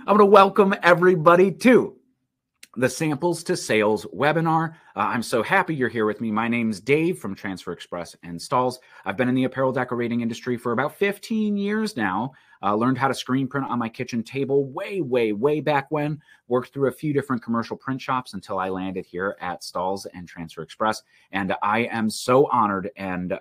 I'm going to welcome everybody to the Samples to Sales webinar. I'm so happy you're here with me. My name's Dave from Transfer Express Installs. I've been in the apparel decorating industry for about 15 years now. Learned how to screen print on my kitchen table way back when. Worked through a few different commercial print shops until I landed here at Stalls and Transfer Express. And I am so honored and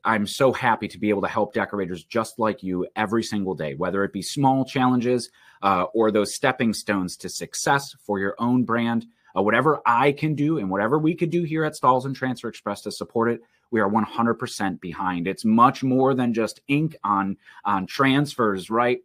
I'm so happy to be able to help decorators just like you every single day, whether it be small challenges or those stepping stones to success for your own brand. Whatever I can do and whatever we could do here at Stalls and Transfer Express to support it, we are 100% behind. It's much more than just ink on transfers, right?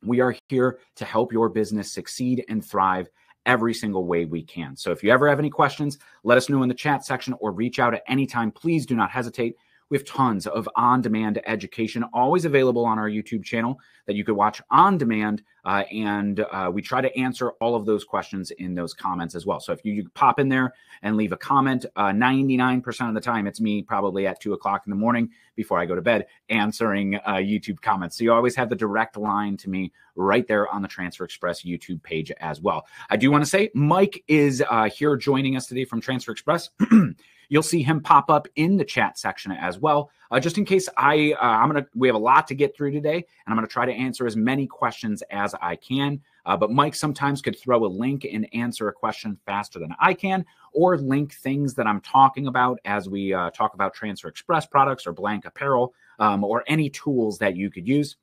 We are here to help your business succeed and thrive every single way we can. So if you ever have any questions, let us know in the chat section or reach out at any time. Please do not hesitate. We have tons of on-demand education always available on our YouTube channel that you could watch on demand. And we try to answer all of those questions in those comments as well. So if you pop in there and leave a comment, 99% of the time, it's me probably at 2 o'clock in the morning before I go to bed answering YouTube comments. So you always have the direct line to me right there on the Transfer Express YouTube page as well. I do want to say Mike is here joining us today from Transfer Express. You'll see him pop up in the chat section as well. Just in case we have a lot to get through today, and I'm going to try to answer as many questions as I can. But Mike sometimes could throw a link and answer a question faster than I can, or link things that I'm talking about as we talk about Transfer Express products or blank apparel or any tools that you could use.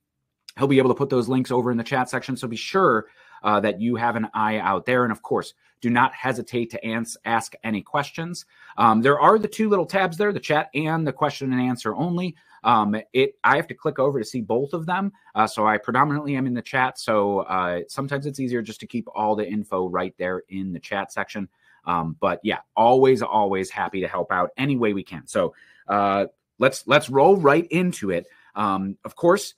He'll be able to put those links over in the chat section. So be sure that you have an eye out there. And of course, do not hesitate to ask any questions. There are the two little tabs there, the chat and the question and answer only. I have to click over to see both of them. So I predominantly am in the chat. So sometimes it's easier just to keep all the info right there in the chat section. But yeah, always happy to help out any way we can. So let's roll right into it. Of course,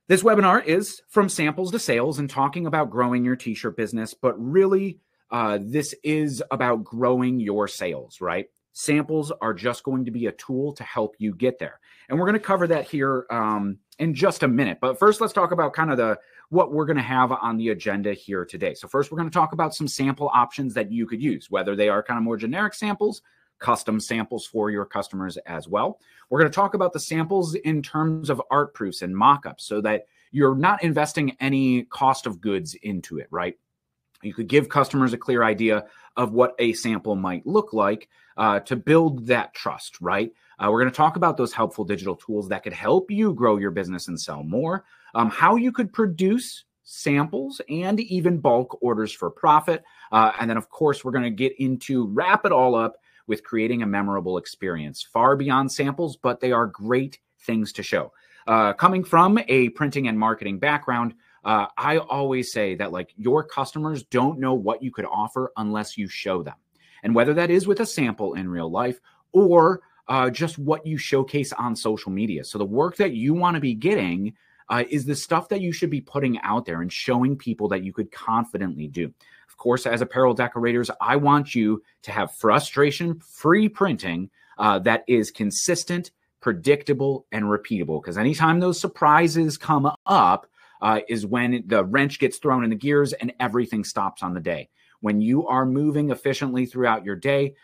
this webinar is from samples to sales and talking about growing your t-shirt business, but really this is about growing your sales, right? Samples are just going to be a tool to help you get there. And we're going to cover that here in just a minute. But first, let's talk about kind of what we're going to have on the agenda here today. So first, we're going to talk about some sample options that you could use, whether they are kind of more generic samples, custom samples for your customers as well. We're going to talk about the samples in terms of art proofs and mockups so that you're not investing any cost of goods into it, right? You could give customers a clear idea of what a sample might look like to build that trust, right? We're going to talk about those helpful digital tools that could help you grow your business and sell more, how you could produce samples and even bulk orders for profit. And then, of course, we're going to wrap it all up with creating a memorable experience, far beyond samples, but they are great things to show. Coming from a printing and marketing background, I always say that like your customers don't know what you could offer unless you show them. And whether that is with a sample in real life or just what you showcase on social media. So the work that you want to be getting is the stuff that you should be putting out there and showing people that you could confidently do. Of course, as apparel decorators, I want you to have frustration-free printing that is consistent, predictable, and repeatable. Because anytime those surprises come up is when the wrench gets thrown in the gears and everything stops on the day. When you are moving efficiently throughout your day,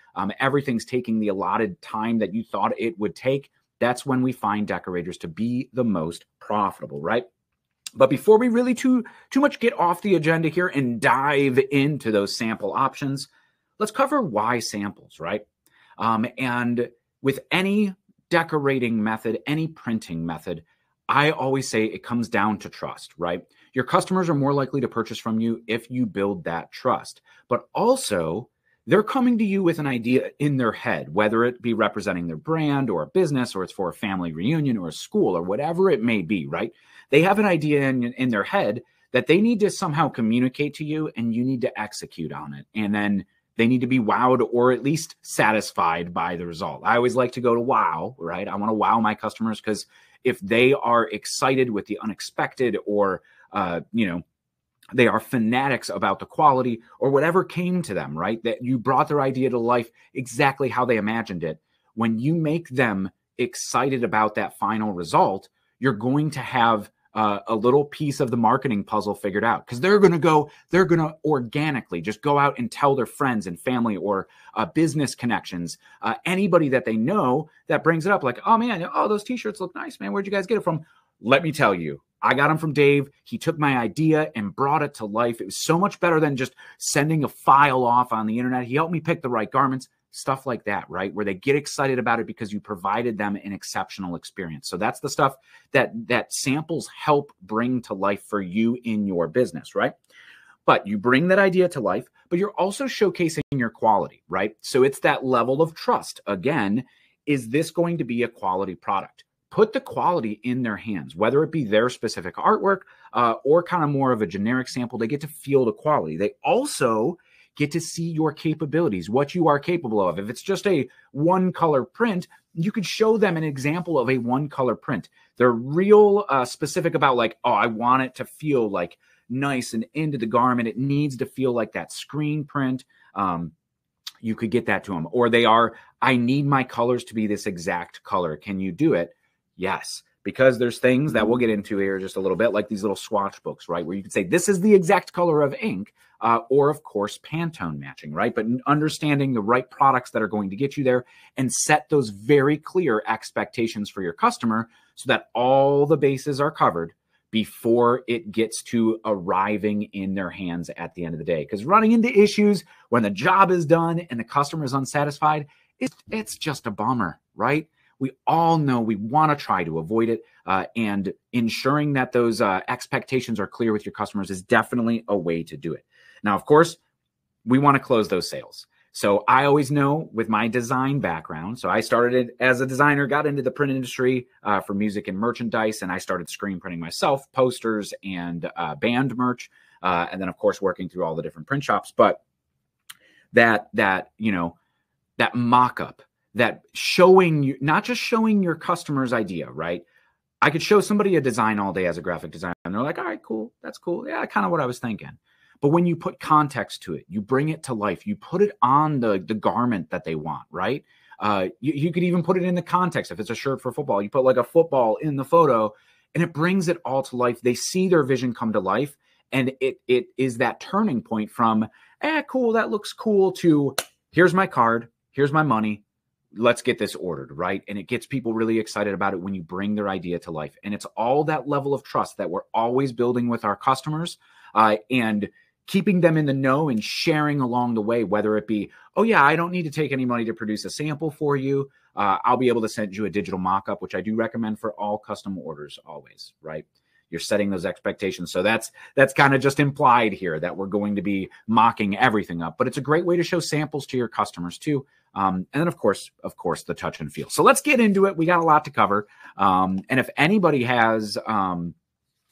everything's taking the allotted time that you thought it would take. That's when we find decorators to be the most profitable, right? But before we really too much get off the agenda here and dive into those sample options, let's cover why samples, right? And with any decorating method, any printing method, I always say it comes down to trust, right? Your customers are more likely to purchase from you if you build that trust. But also, they're coming to you with an idea in their head, whether it be representing their brand or a business, or it's for a family reunion or a school or whatever it may be, right? They have an idea in their head that they need to somehow communicate to you, and you need to execute on it. And then they need to be wowed or at least satisfied by the result. I always like to go to wow, right? I want to wow my customers because if they are excited with the unexpected or, they are fanatics about the quality or whatever came to them, right? That you brought their idea to life exactly how they imagined it. When you make them excited about that final result, you're going to have a little piece of the marketing puzzle figured out, because they're going to organically just go out and tell their friends and family or business connections, anybody that they know that brings it up, like, oh man, oh, those t-shirts look nice, man. Where'd you guys get it from? Let me tell you, I got them from Dave. He took my idea and brought it to life. It was so much better than just sending a file off on the internet. He helped me pick the right garments, stuff like that, right? Where they get excited about it because you provided them an exceptional experience. So that's the stuff that samples help bring to life for you in your business, right? But you bring that idea to life, but you're also showcasing your quality, right? So it's that level of trust. Again, is this going to be a quality product? Put the quality in their hands, whether it be their specific artwork or kind of more of a generic sample. They get to feel the quality. They also get to see your capabilities, what you are capable of. If it's just a one color print, you could show them an example of a one color print. They're real specific about like, oh, I want it to feel like nice and into the garment. It needs to feel like that screen print. You could get that to them. Or they are, I need my colors to be this exact color. Can you do it? Yes, because there's things that we'll get into here just a little bit, like these little swatch books, right? Where you can say, this is the exact color of ink, or of course, Pantone matching, right? But understanding the right products that are going to get you there and set those very clear expectations for your customer so that all the bases are covered before it gets to arriving in their hands at the end of the day. Because running into issues when the job is done and the customer is unsatisfied, it's just a bummer, right? We all know we want to try to avoid it, and ensuring that those expectations are clear with your customers is definitely a way to do it. Now, of course, we want to close those sales. So I always know with my design background, so I started as a designer, got into the print industry for music and merchandise, and I started screen printing myself, posters and band merch, and then, of course, working through all the different print shops. But that mock-up, that showing you, not just showing your customer's idea, right? I could show somebody a design all day as a graphic designer, and they're like, all right, cool. That's cool. Yeah, kind of what I was thinking. But when you put context to it, you bring it to life, you put it on the garment that they want, right? You could even put it in the context. If it's a shirt for football, you put like a football in the photo, and it brings it all to life. They see their vision come to life, and it is that turning point from, cool, that looks cool, to here's my card, here's my money, let's get this ordered, right? And it gets people really excited about it when you bring their idea to life. And it's all that level of trust that we're always building with our customers, and keeping them in the know and sharing along the way, whether it be, oh yeah, I don't need to take any money to produce a sample for you. I'll be able to send you a digital mock-up, which I do recommend for all custom orders always, right? You're setting those expectations. So that's kind of just implied here that we're going to be mocking everything up, but it's a great way to show samples to your customers too. And then of course, the touch and feel. So let's get into it. We got a lot to cover. And if anybody has, kind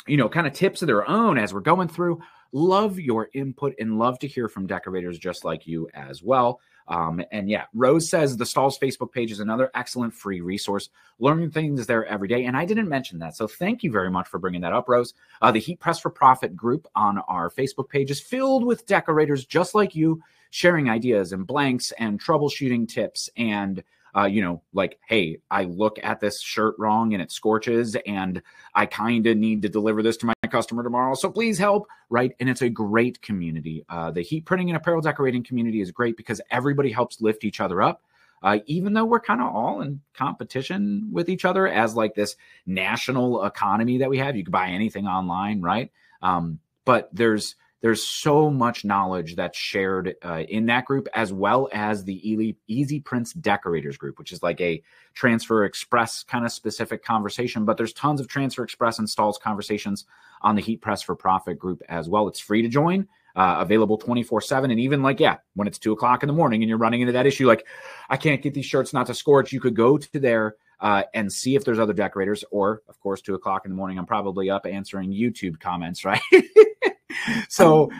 of tips of their own as we're going through, love your input and love to hear from decorators just like you as well. And yeah, Rose says the Stalls Facebook page is another excellent free resource. Learning things there every day. And I didn't mention that. So thank you very much for bringing that up, Rose. The Heat Press for Profit group on our Facebook page is filled with decorators just like you, sharing ideas and blanks and troubleshooting tips and like, hey, I look at this shirt wrong and it scorches and I kind of need to deliver this to my customer tomorrow, so please help, right? And it's a great community. The heat printing and apparel decorating community is great because everybody helps lift each other up. Even though we're kind of all in competition with each other as like this national economy that we have, you can buy anything online, right? But there's so much knowledge that's shared in that group, as well as the Easy Prints Decorators group, which is like a Transfer Express kind of specific conversation. But there's tons of Transfer Express and Stalls conversations on the Heat Press for Profit group as well. It's free to join, available 24/7. And even like, when it's 2 o'clock in the morning and you're running into that issue, like, I can't get these shirts not to scorch, you could go to there and see if there's other decorators. Or, of course, 2 o'clock in the morning, I'm probably up answering YouTube comments, right? So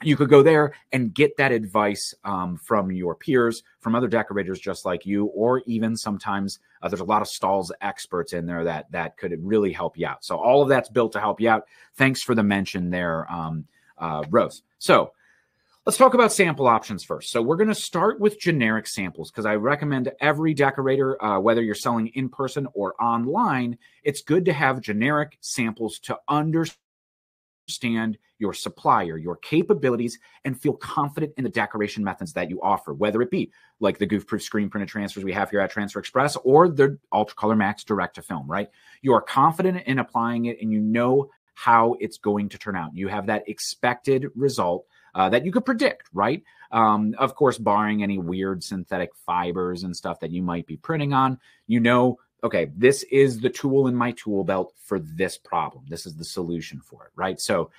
you could go there and get that advice from your peers, from other decorators just like you, or even sometimes there's a lot of Stalls experts in there that could really help you out. So all of that's built to help you out. Thanks for the mention there, Rose. So Let's talk about sample options first. So we're going to start with generic samples because I recommend every decorator, whether you're selling in person or online, it's good to have generic samples to understand your supplier, your capabilities, and feel confident in the decoration methods that you offer, whether it be like the goof-proof screen printed transfers we have here at Transfer Express or the Ultra Color Max direct to film, right? You are confident in applying it and you know how it's going to turn out. You have that expected result that you could predict, right? Of course, barring any weird synthetic fibers and stuff that you might be printing on, you know, okay, this is the tool in my tool belt for this problem. This is the solution for it, right? So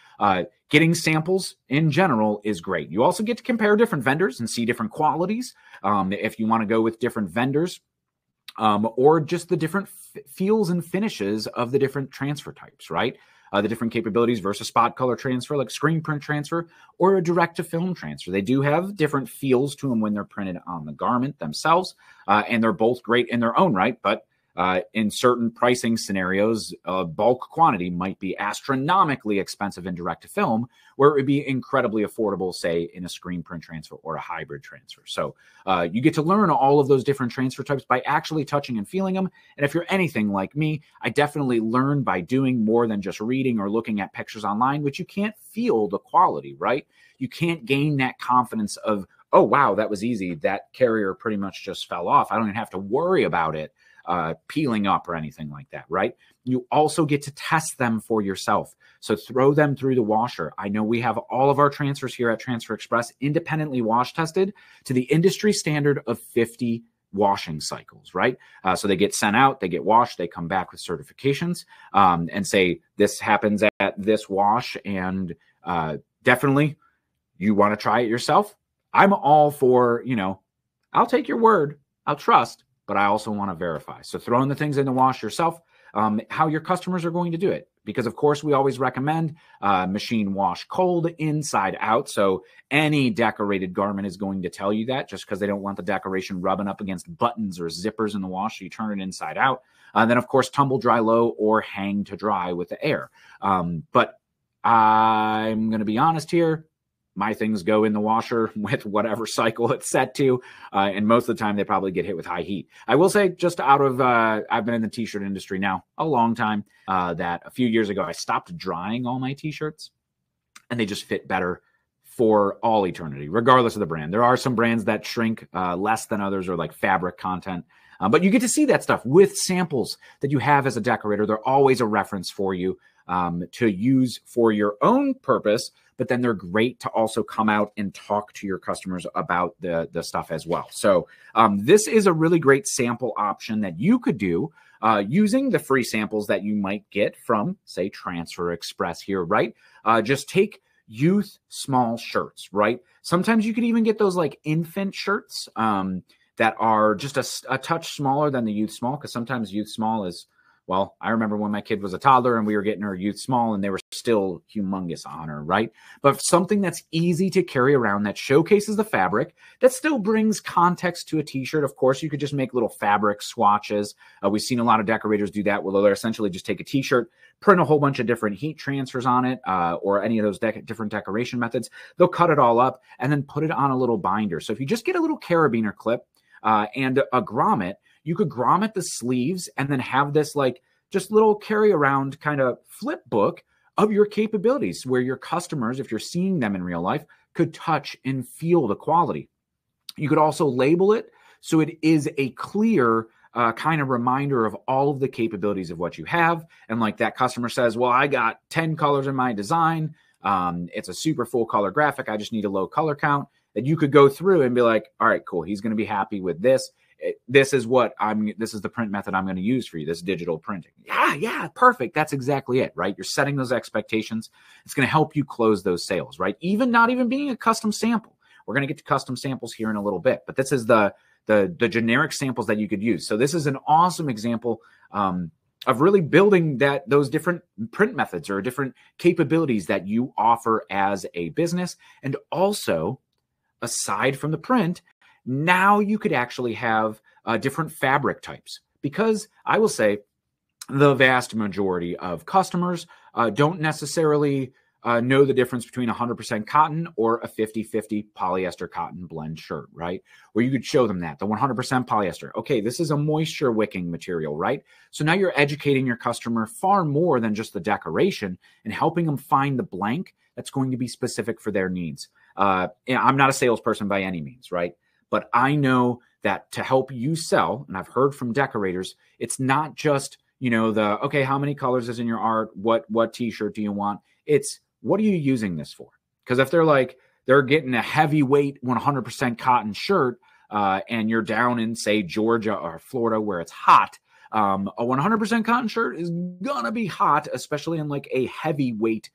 getting samples in general is great. You also get to compare different vendors and see different qualities. If you want to go with different vendors, or just the different feels and finishes of the different transfer types, right? The different capabilities versus spot color transfer, like screen print transfer, or a direct to film transfer. They do have different feels to them when they're printed on the garment themselves, and they're both great in their own right, but in certain pricing scenarios, bulk quantity might be astronomically expensive in direct to film, where it would be incredibly affordable, say, in a screen print transfer or a hybrid transfer. So you get to learn all of those different transfer types by actually touching and feeling them. And if you're anything like me, I definitely learn by doing more than just reading or looking at pictures online, which you can't feel the quality, right? You can't gain that confidence of, oh, wow, that was easy. That carrier pretty much just fell off. I don't even have to worry about it peeling up or anything like that, right? You also get to test them for yourself. So throw them through the washer. I know we have all of our transfers here at Transfer Express independently wash tested to the industry standard of 50 washing cycles, right? So they get sent out, they get washed, they come back with certifications and say this happens at this wash, and definitely you want to try it yourself. I'm all for, you know, I'll take your word, I'll trust, but I also want to verify. So throwing the things in the wash yourself, how your customers are going to do it. Because, of course, we always recommend machine wash cold inside out. So any decorated garment is going to tell you that just because they don't want the decoration rubbing up against buttons or zippers in the wash. So you turn it inside out. Then, of course, tumble dry low or hang to dry with the air. But I'm going to be honest here. My things go in the washer with whatever cycle it's set to. And most of the time, they probably get hit with high heat. I will say, just out of, I've been in the t-shirt industry now a long time, that a few years ago, I stopped drying all my t-shirts and they just fit better for all eternity, regardless of the brand. There are some brands that shrink less than others, or like fabric content. But you get to see that stuff with samples that you have as a decorator. They're always a reference for you to use for your own purpose, but then they're great to also come out and talk to your customers about the stuff as well. So this is a really great sample option that you could do using the free samples that you might get from, say, Transfer Express here, right? Just take youth small shirts, right? Sometimes you could even get those like infant shirts that are just a touch smaller than the youth small, because sometimes youth small is, well, I remember when my kid was a toddler and we were getting her youth small and they were still humongous on her, right? But something that's easy to carry around that showcases the fabric, that still brings context to a t-shirt. Of course, you could just make little fabric swatches. We've seen a lot of decorators do that, where they'll essentially just take a t-shirt, print a whole bunch of different heat transfers on it, or any of those different decoration methods. They'll cut it all up and then put it on a little binder. So if you just get a little carabiner clip and a grommet, you could grommet the sleeves and then have this like just little carry around kind of flip book of your capabilities, where your customers, if you're seeing them in real life, could touch and feel the quality. You could also label it so it is a clear kind of reminder of all of the capabilities of what you have. And like that customer says, well, I got 10 colors in my design. It's a super full color graphic. I just need a low color count. That you could go through and be like, all right, cool. He's going to be happy with this. This is the print method I'm going to use for you, this digital printing. Yeah, perfect. That's exactly it, right? You're setting those expectations. It's going to help you close those sales, right? Even not even being a custom sample. We're going to get to custom samples here in a little bit, but this is the generic samples that you could use. So this is an awesome example of really building those different print methods or different capabilities that you offer as a business. And also, aside from the print, now you could actually have different fabric types, because I will say the vast majority of customers don't necessarily know the difference between 100% cotton or a 50-50 polyester cotton blend shirt, right? Where you could show them that, the 100% polyester. Okay, this is a moisture wicking material, right? So now you're educating your customer far more than just the decoration and helping them find the blank that's going to be specific for their needs. I'm not a salesperson by any means, right? But I know that to help you sell, and I've heard from decorators, it's not just, okay, how many colors is in your art? What t-shirt do you want? It's, what are you using this for? Because if they're getting a heavyweight 100% cotton shirt, and you're down in, say, Georgia or Florida where it's hot, a 100% cotton shirt is gonna be hot, especially in like a heavyweight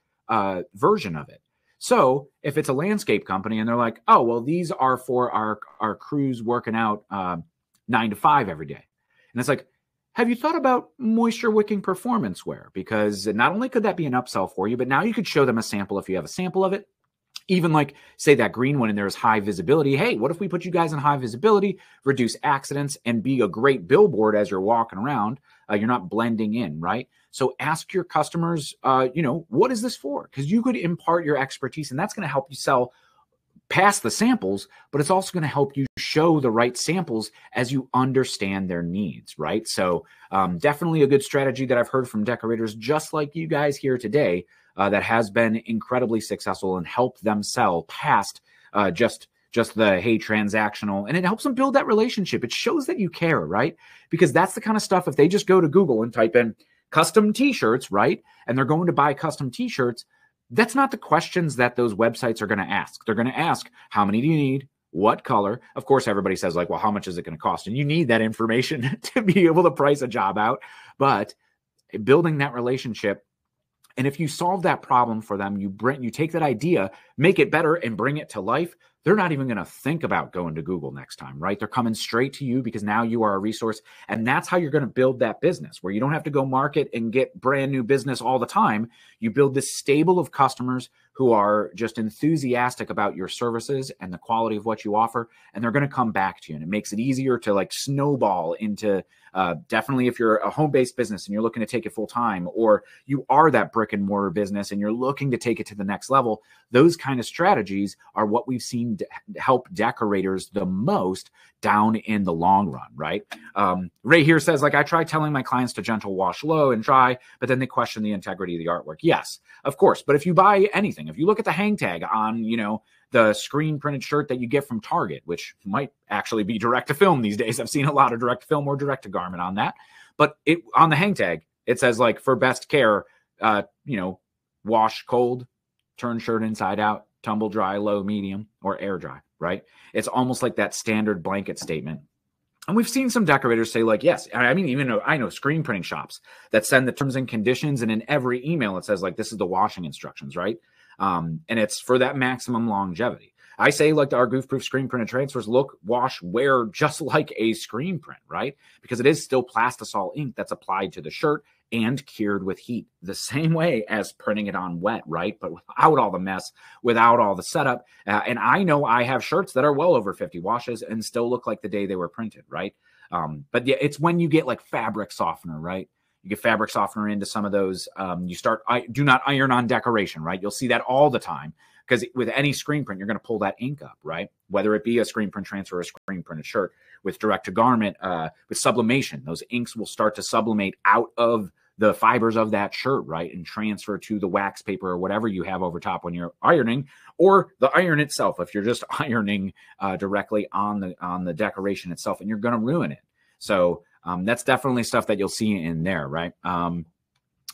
version of it. So if it's a landscape company and they're like, oh, well, these are for our crews working out 9 to 5 every day. And it's like, have you thought about moisture wicking performance wear? Because not only could that be an upsell for you, but now you could show them a sample if you have a sample of it. Even like, say, that green one and there's high visibility. Hey, what if we put you guys in high visibility, reduce accidents, and be a great billboard as you're walking around? You're not blending in, right? So ask your customers, what is this for? Because you could impart your expertise, and that's going to help you sell past the samples, but it's also going to help you show the right samples as you understand their needs, right? So definitely a good strategy that I've heard from decorators just like you guys here today that has been incredibly successful and helped them sell past just the, hey, transactional, and it helps them build that relationship. It shows that you care, right? Because that's the kind of stuff, if they just go to Google and type in custom t-shirts, right? And they're going to buy custom t-shirts, that's not the questions that those websites are going to ask. They're going to ask, how many do you need? What color? Of course, everybody says like, well, how much is it going to cost? And you need that information to be able to price a job out. But building that relationship, and if you solve that problem for them, you take that idea, make it better, and bring it to life, they're not even going to think about going to Google next time, right? They're coming straight to you because now you are a resource. And that's how you're going to build that business, where you don't have to go market and get brand new business all the time. You build this stable of customers who are just enthusiastic about your services and the quality of what you offer, and they're going to come back to you. And it makes it easier to like snowball into definitely if you're a home-based business and you're looking to take it full time, or you are that brick and mortar business and you're looking to take it to the next level. Those kind of strategies are what we've seen help decorators the most down in the long run, right? Ray here says, like, I try telling my clients to gentle wash low and dry, but then they question the integrity of the artwork. Yes, of course. But if you buy anything, if you look at the hang tag on, the screen printed shirt that you get from Target, which might actually be direct to film these days. I've seen a lot of direct to film or direct to garment on that, but on the hang tag, it says like, for best care, wash cold, turn shirt inside out, tumble dry, low, medium, or air dry, right? It's almost like that standard blanket statement. And we've seen some decorators say like, yes, I mean, even though I know screen printing shops that send the terms and conditions, and in every email it says like, this is the washing instructions, right? And it's for that maximum longevity. I say like our goof-proof screen printed transfers look, wash, wear just like a screen print, right? Because it is still plastisol ink that's applied to the shirt and cured with heat, the same way as printing it on wet, right? But without all the mess, without all the setup. And I know I have shirts that are well over 50 washes and still look like the day they were printed, right? But yeah, it's when you get like fabric softener, right? You get fabric softener into some of those. Do not iron on decoration, right? You'll see that all the time, because with any screen print, you're going to pull that ink up, right? Whether it be a screen print transfer or a screen printed shirt. With direct to garment, with sublimation, those inks will start to sublimate out of the fibers of that shirt, right? And transfer to the wax paper or whatever you have over top when you're ironing, or the iron itself, if you're just ironing directly on the decoration itself, and you're going to ruin it. So that's definitely stuff that you'll see in there, right?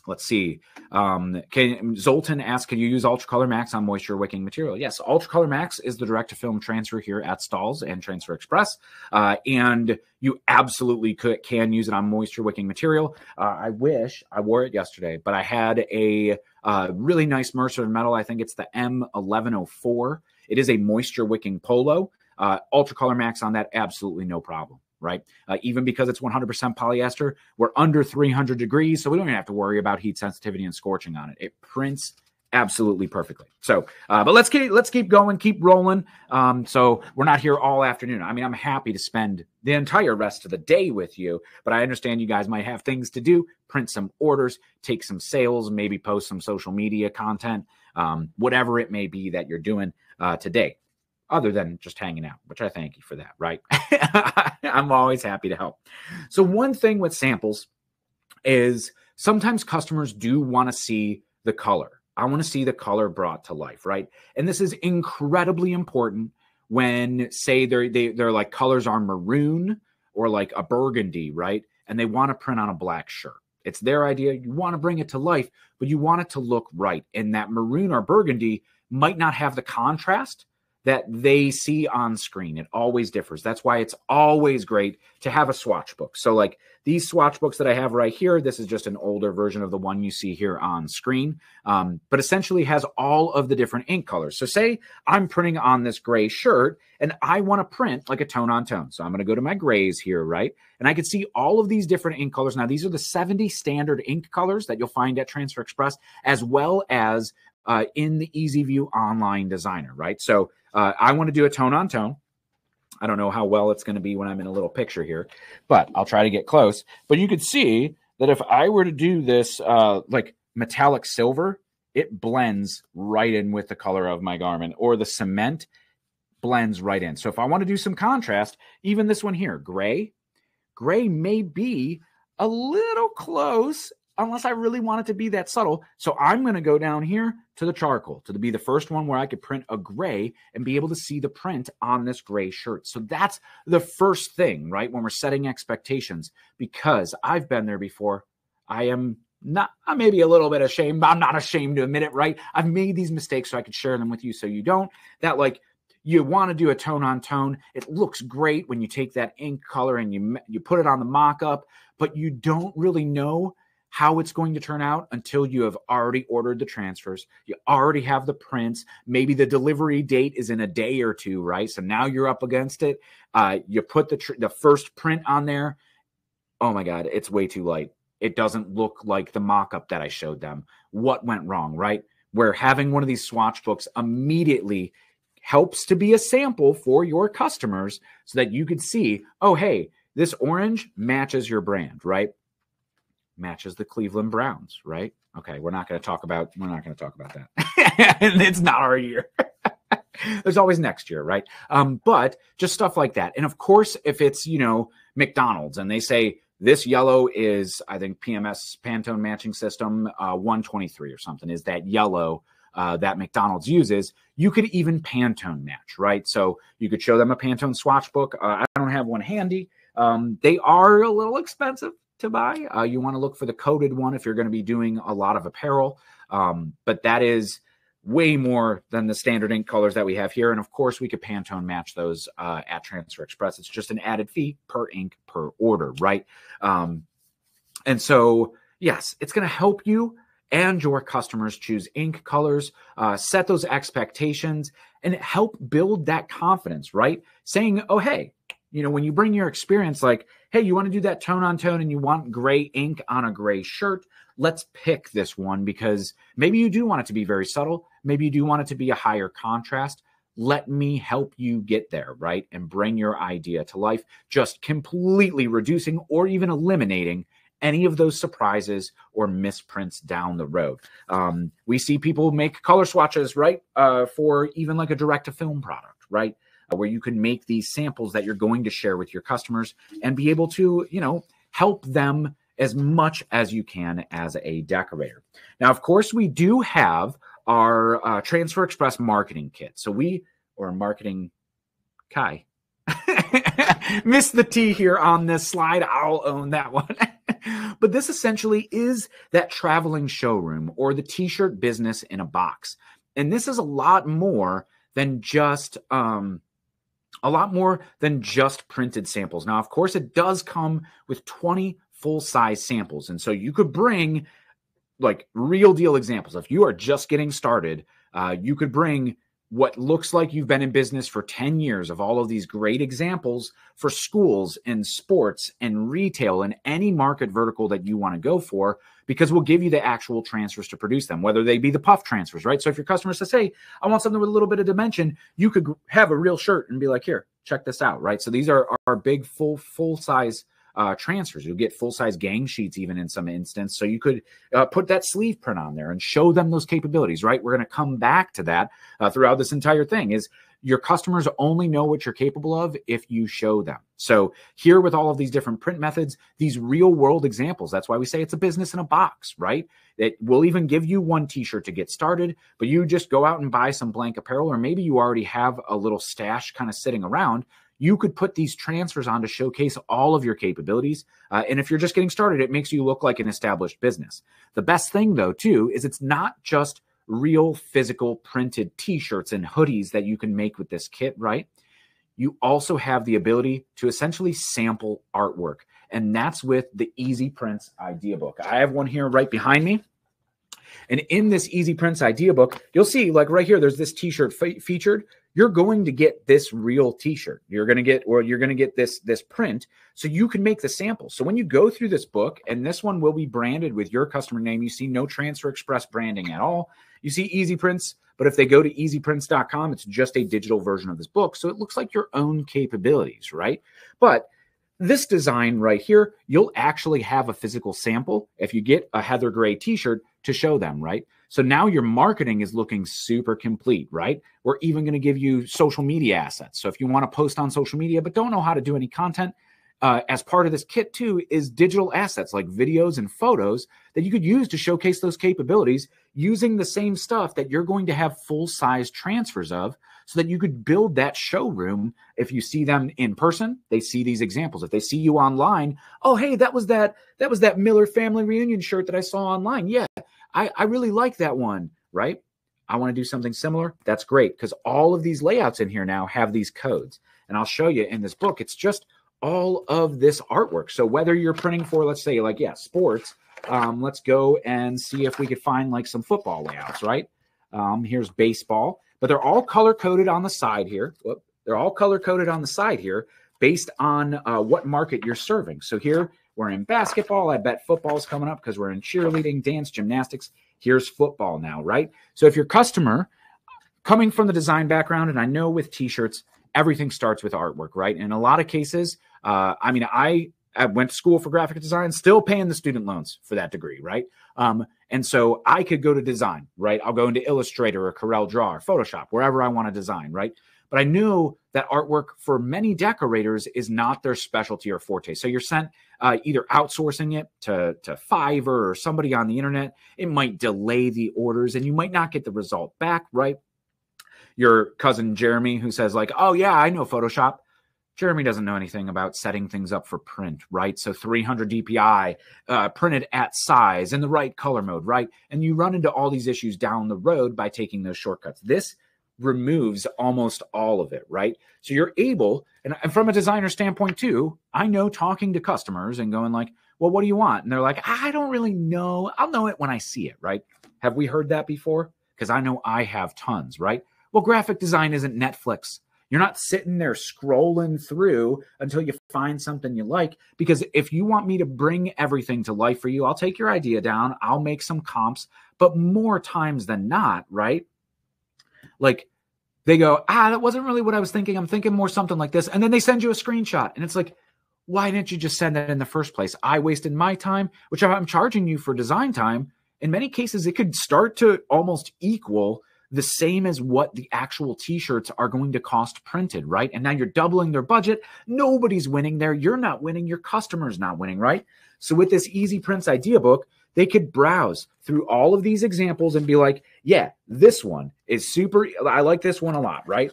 Let's see. Zoltan asks, can you use Ultra Color Max on moisture wicking material? Yes, Ultra Color Max is the direct to film transfer here at Stalls and Transfer Express. And you absolutely can use it on moisture wicking material. I wish I wore it yesterday, but I had a really nice Mercer metal. I think it's the M1104. It is a moisture wicking polo. Ultra Color Max on that, absolutely no problem. Right? Even because it's 100% polyester, we're under 300 degrees, so we don't even have to worry about heat sensitivity and scorching on it. It prints absolutely perfectly. So, but let's keep going, keep rolling. So we're not here all afternoon. I mean, I'm happy to spend the entire rest of the day with you, but I understand you guys might have things to do, print some orders, take some sales, maybe post some social media content. whatever it may be that you're doing today, other than just hanging out, which I thank you for that, right? I'm always happy to help. So one thing with samples is sometimes customers do want to see the color. I want to see the color brought to life, right? And this is incredibly important when, say, they're like colors are maroon or like a burgundy, right? And they want to print on a black shirt. It's their idea. You want to bring it to life, but you want it to look right. And that maroon or burgundy might not have the contrast that they see on screen. It always differs. That's why it's always great to have a swatch book. So like these swatch books that I have right here, this is just an older version of the one you see here on screen, but essentially has all of the different ink colors. So say I'm printing on this gray shirt and I want to print like a tone on tone. So I'm going to go to my grays here, right? And I can see all of these different ink colors. Now, these are the 70 standard ink colors that you'll find at Transfer Express, as well as in the EasyView Online Designer, right? So I want to do a tone on tone. I don't know how well it's going to be when I'm in a little picture here, but I'll try to get close. But you could see that if I were to do this like metallic silver, it blends right in with the color of my garment, or the cement blends right in. So if I want to do some contrast, even this one here, gray may be a little close unless I really want it to be that subtle. So I'm going to go down here to the charcoal to be the first one where I could print a gray and be able to see the print on this gray shirt. So that's the first thing, right? When we're setting expectations, because I've been there before. I'm maybe a little bit ashamed, but I'm not ashamed to admit it, right? I've made these mistakes so I could share them with you so you don't. That like, you want to do a tone on tone. It looks great when you take that ink color and you put it on the mock-up, but you don't really know how it's going to turn out until you have already ordered the transfers. You already have the prints. Maybe the delivery date is in a day or two, right? So now you're up against it. You put the first print on there. Oh my God, it's way too light. It doesn't look like the mock-up that I showed them. What went wrong, right? Where having one of these swatch books immediately helps to be a sample for your customers so that you could see, oh, hey, this orange matches your brand, right? Matches the Cleveland Browns, right? Okay, we're not going to talk about that. It's not our year. There's always next year, right? But just stuff like that. And of course, if it's, McDonald's and they say this yellow is, I think PMS, Pantone Matching System 123 or something, is that yellow that McDonald's uses, you could even Pantone match, right? So you could show them a Pantone swatch book. I don't have one handy. They are a little expensive to buy. You want to look for the coated one if you're going to be doing a lot of apparel. But that is way more than the standard ink colors that we have here. And of course, we could Pantone match those at Transfer Express. It's just an added fee per ink per order, right? And so, yes, it's going to help you and your customers choose ink colors, set those expectations, and help build that confidence, right? Saying, oh, hey, when you bring your experience, like, hey, you want to do that tone on tone and you want gray ink on a gray shirt, let's pick this one because maybe you do want it to be very subtle. Maybe you do want it to be a higher contrast. Let me help you get there, right? And bring your idea to life, just completely reducing or even eliminating any of those surprises or misprints down the road. We see people make color swatches, right? For even like a direct-to-film product, right? Where you can make these samples that you're going to share with your customers and be able to, help them as much as you can as a decorator. Now, of course, we do have our Transfer Express marketing kit. So marketing Kai. Missed the T here on this slide. I'll own that one. But this essentially is that traveling showroom or the t-shirt business in a box. And this is a lot more than just printed samples. Now, of course, it does come with 20 full-size samples. And so you could bring like real deal examples. If you are just getting started, you could bring what looks like you've been in business for 10 years of all of these great examples for schools and sports and retail and any market vertical that you want to go for, because we'll give you the actual transfers to produce them, whether they be the puff transfers, right? So if your customer says, hey, I want something with a little bit of dimension, you could have a real shirt and be like, here, check this out, right? So these are our big full-size transfers. You'll get full-size gang sheets even in some instance. So you could put that sleeve print on there and show them those capabilities, right? We're going to come back to that throughout this entire thing. Is your customers only know what you're capable of if you show them. So here with all of these different print methods, these real world examples, that's why we say it's a business in a box, right? It will even give you one t-shirt to get started, but you just go out and buy some blank apparel, or maybe you already have a little stash kind of sitting around. You could put these transfers on to showcase all of your capabilities. And if you're just getting started, it makes you look like an established business. The best thing though, too, is it's not just real physical printed t-shirts and hoodies that you can make with this kit, right? You also have the ability to essentially sample artwork. And that's with the Easy Prints Idea Book. I have one here right behind me. And in this Easy Prints Idea Book, you'll see like right here, there's this t-shirt featured. You're going to get this real t-shirt. You're going to get this print so you can make the sample. So when you go through this book, and this one will be branded with your customer name, you see no Transfer Express branding at all. You see Easy Prints, but if they go to easyprints.com, it's just a digital version of this book. So it looks like your own capabilities, right? But this design right here, you'll actually have a physical sample if you get a heather gray t-shirt to show them, right? So now your marketing is looking super complete, right? We're even going to give you social media assets. So if you want to post on social media but don't know how to do any content, as part of this kit too is digital assets like videos and photos that you could use to showcase those capabilities using the same stuff that you're going to have full-size transfers of, so that you could build that showroom. If you see them in person, they see these examples. If they see you online, oh, hey, that was that Miller family reunion shirt that I saw online. Yeah, I really like that one, right? I want to do something similar. That's great, because all of these layouts in here now have these codes. And I'll show you in this book, it's just all of this artwork. So whether you're printing for, let's say, like, yeah, sports, let's go and see if we could find like some football layouts, right? Here's baseball, but they're all color-coded on the side here. Whoop. They're all color-coded on the side here based on what market you're serving. So here we're in basketball. I bet football is coming up because we're in cheerleading, dance, gymnastics. Here's football now, right? So if your customer coming from the design background, and I know with t-shirts, everything starts with artwork, right? In a lot of cases, I mean, I went to school for graphic design, still paying the student loans for that degree, right? And so I could go to design, right? I'll go into Illustrator or Corel Draw or Photoshop, wherever I want to design, right? But I knew that artwork for many decorators is not their specialty or forte. So you're sent either outsourcing it to Fiverr or somebody on the internet. It might delay the orders and you might not get the result back, right? Your cousin Jeremy, who says like, oh yeah, I know Photoshop. Jeremy doesn't know anything about setting things up for print, right? So 300 DPI, printed at size in the right color mode, right? And you run into all these issues down the road by taking those shortcuts. This removes almost all of it, right? So you're able, and from a designer standpoint too, I know talking to customers and going like, well, what do you want? And they're like, I don't really know. I'll know it when I see it, right? Have we heard that before? Because I know I have tons, right? Well, graphic design isn't Netflix. You're not sitting there scrolling through until you find something you like. Because if you want me to bring everything to life for you, I'll take your idea down. I'll make some comps. But more times than not, right? Like they go, that wasn't really what I was thinking. I'm thinking more something like this. And then they send you a screenshot. And it's like, why didn't you just send that in the first place? I wasted my time, which I'm charging you for design time. In many cases, it could start to almost equal the same as what the actual t-shirts are going to cost printed, right? And now you're doubling their budget. Nobody's winning there. You're not winning. Your customer's not winning, right? So with this Easy Prints Idea Book, they could browse through all of these examples and be like, yeah, this one is super. I like this one a lot, right?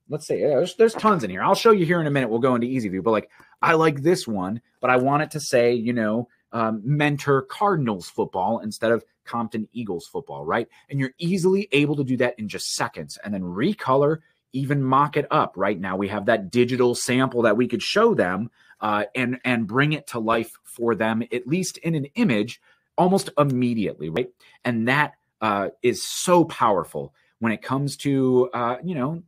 Let's say there's tons in here. I'll show you here in a minute. We'll go into Easy View, but like, I like this one, but I want it to say, you know, Mentor Cardinals football instead of Compton Eagles football, right? And you're easily able to do that in just seconds and then recolor, even mock it up. Right now we have that digital sample that we could show them and bring it to life for them, at least in an image, almost immediately, right? And that is so powerful when it comes to, you know,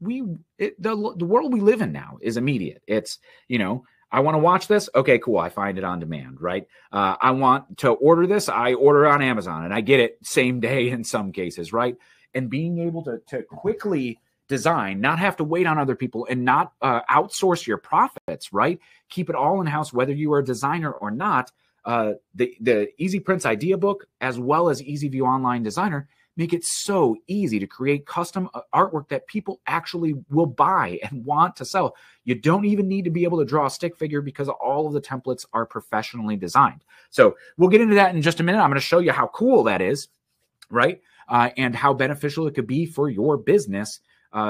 the world we live in now is immediate. It's, you know, I want to watch this. Okay, cool. I find it on demand, right? I want to order this. I order on Amazon and I get it same day in some cases, right? And being able to quickly design, not have to wait on other people, and not outsource your profits, right? Keep it all in-house, whether you are a designer or not. The Easy Prints Idea Book, as well as EasyView Online Designer, make it so easy to create custom artwork that people actually will buy and want to sell. You don't even need to be able to draw a stick figure because all of the templates are professionally designed. So we'll get into that in just a minute. I'm going to show you how cool that is, right? And how beneficial it could be for your business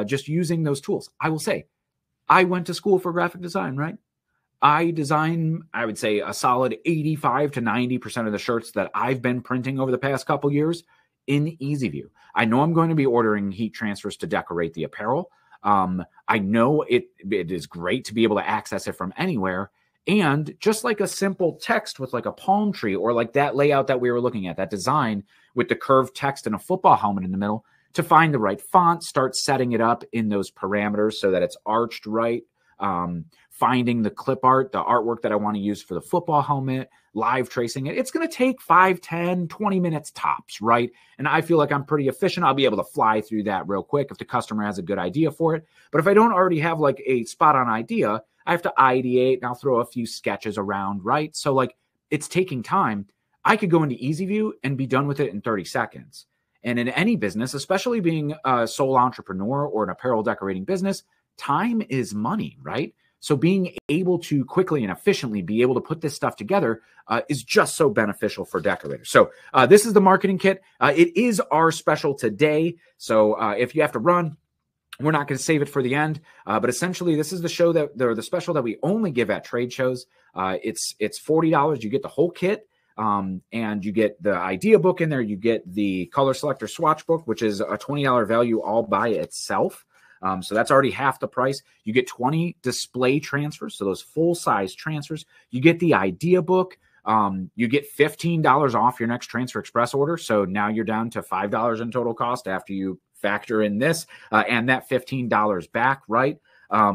just using those tools. I will say, I went to school for graphic design, right? I design, I would say, a solid 85 to 90% of the shirts that I've been printing over the past couple years in EasyView. I know I'm going to be ordering heat transfers to decorate the apparel. I know it is great to be able to access it from anywhere. And just like a simple text with like a palm tree, or like that layout that we were looking at, that design with the curved text and a football helmet in the middle, to find the right font, start setting it up in those parameters so that it's arched right. Finding the clip art, the artwork that I want to use for the football helmet, live tracing it. It's going to take 5, 10, 20 minutes tops, right? And I feel like I'm pretty efficient. I'll be able to fly through that real quick if the customer has a good idea for it. But if I don't already have like a spot on idea, I have to ideate and I'll throw a few sketches around, right? So like it's taking time. I could go into EasyView and be done with it in 30 seconds. And in any business, especially being a sole entrepreneur or an apparel decorating business, time is money, right? So being able to quickly and efficiently be able to put this stuff together is just so beneficial for decorators. So this is the marketing kit. It is our special today. So if you have to run, we're not going to save it for the end. But essentially, this is the show the special that we only give at trade shows. It's $40. You get the whole kit. And you get the idea book in there. You get the color selector swatch book, which is a $20 value all by itself. So that's already half the price. You get 20 display transfers, so those full-size transfers. You get the idea book. You get $15 off your next Transfer Express order. So now you're down to $5 in total cost after you factor in this and that $15 back, right?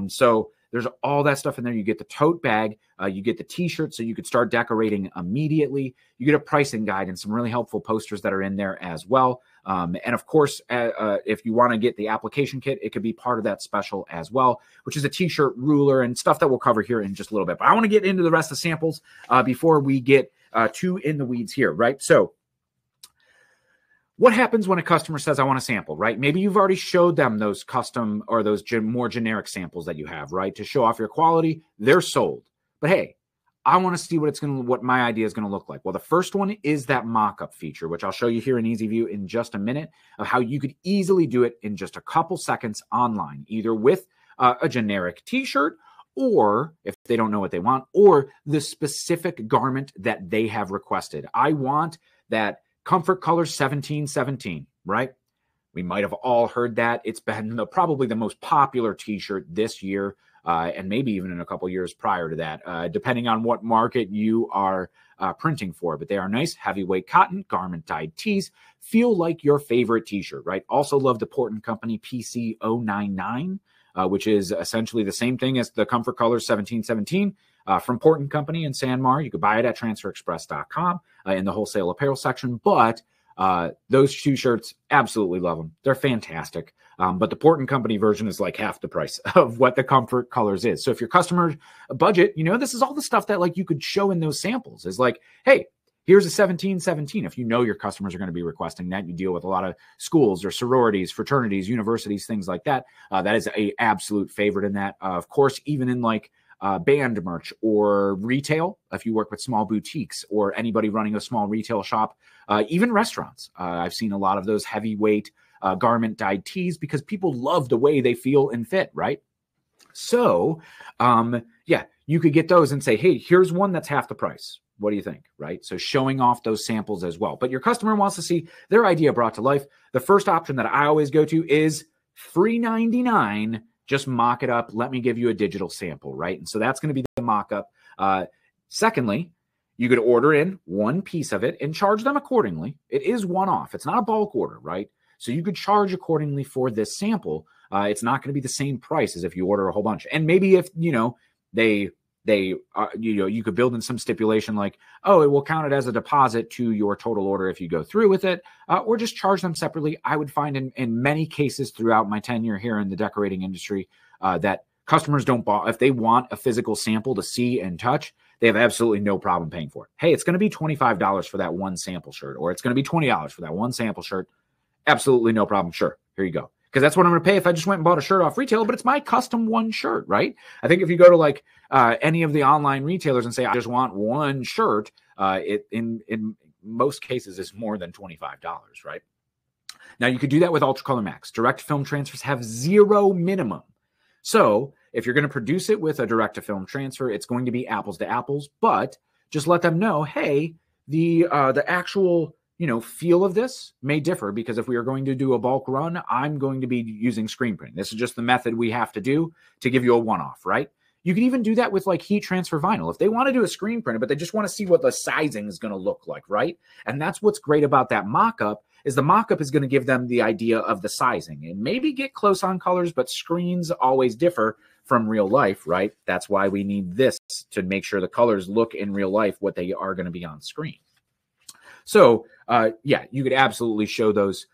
So there's all that stuff in there. You get the tote bag. You get the T-shirt, so you could start decorating immediately. You get a pricing guide and some really helpful posters that are in there as well. And of course, if you want to get the application kit, it could be part of that special as well, which is a T-shirt, ruler, and stuff that we'll cover here in just a little bit. But I want to get into the rest of the samples before we get too in the weeds here, right? So what happens when a customer says, I want a sample, right? Maybe you've already showed them those custom or those more generic samples that you have, right? To show off your quality, they're sold. But hey, I want to see what my idea is going to look like. Well, the first one is that mock-up feature, which I'll show you here in EasyView in just a minute, of how you could easily do it in just a couple seconds online, either with a generic T-shirt, or if they don't know what they want, or the specific garment that they have requested. I want that Comfort Color 1717, right? We might have all heard that. It's been probably the most popular T-shirt this year, and maybe even in a couple years prior to that, depending on what market you are printing for. But they are nice, heavyweight cotton, garment-dyed tees. Feel like your favorite T-shirt, right? Also love the Port & Company PC099, which is essentially the same thing as the Comfort Color 1717. From Port & Company in San Mar. You could buy it at transferexpress.com in the wholesale apparel section. But those two shirts, absolutely love them. They're fantastic. But the Port & Company version is like half the price of what the Comfort Colors is. So if your customer budget, this is all the stuff that like you could show in those samples is like, hey, here's a 1717. If you know your customers are going to be requesting that, you deal with a lot of schools or sororities, fraternities, universities, things like that. That is a absolute favorite in that. Of course, even in like band merch or retail, if you work with small boutiques or anybody running a small retail shop, even restaurants. I've seen a lot of those heavyweight garment dyed tees because people love the way they feel and fit, right? So, yeah, you could get those and say, hey, here's one that's half the price. What do you think, right? So showing off those samples as well. But your customer wants to see their idea brought to life. The first option that I always go to is free $99. Just mock it up. Let me give you a digital sample, right? And so that's going to be the mock-up. Secondly, you could order in one piece of it and charge them accordingly. It is one-off. It's not a bulk order, right? So you could charge accordingly for this sample. It's not going to be the same price as if you order a whole bunch. And maybe if, they They, you could build in some stipulation like, oh, it will count it as a deposit to your total order if you go through with it, or just charge them separately. I would find in many cases throughout my tenure here in the decorating industry that customers don't buy. If they want a physical sample to see and touch, they have absolutely no problem paying for it. Hey, it's going to be $25 for that one sample shirt, or it's going to be $20 for that one sample shirt. Absolutely no problem. Sure, here you go. Because that's what I'm going to pay if I just went and bought a shirt off retail, but it's my custom one shirt, right? I think if you go to like any of the online retailers and say, I just want one shirt, it in most cases is more than $25, right? Now you could do that with Ultracolor Max. Direct film transfers have zero minimum. So if you're going to produce it with a direct to film transfer, it's going to be apples to apples, but just let them know, hey, the actual feel of this may differ, because if we are going to do a bulk run, I'm going to be using screen printing. This is just the method we have to do to give you a one-off, right? You can even do that with like heat transfer vinyl. If they want to do a screen printer, but they just want to see what the sizing is going to look like, right? And that's what's great about that mock-up, is the mock-up is going to give them the idea of the sizing and maybe get close on colors, but screens always differ from real life, right? That's why we need this to make sure the colors look in real life what they are going to be on screen. So, yeah, you could absolutely show those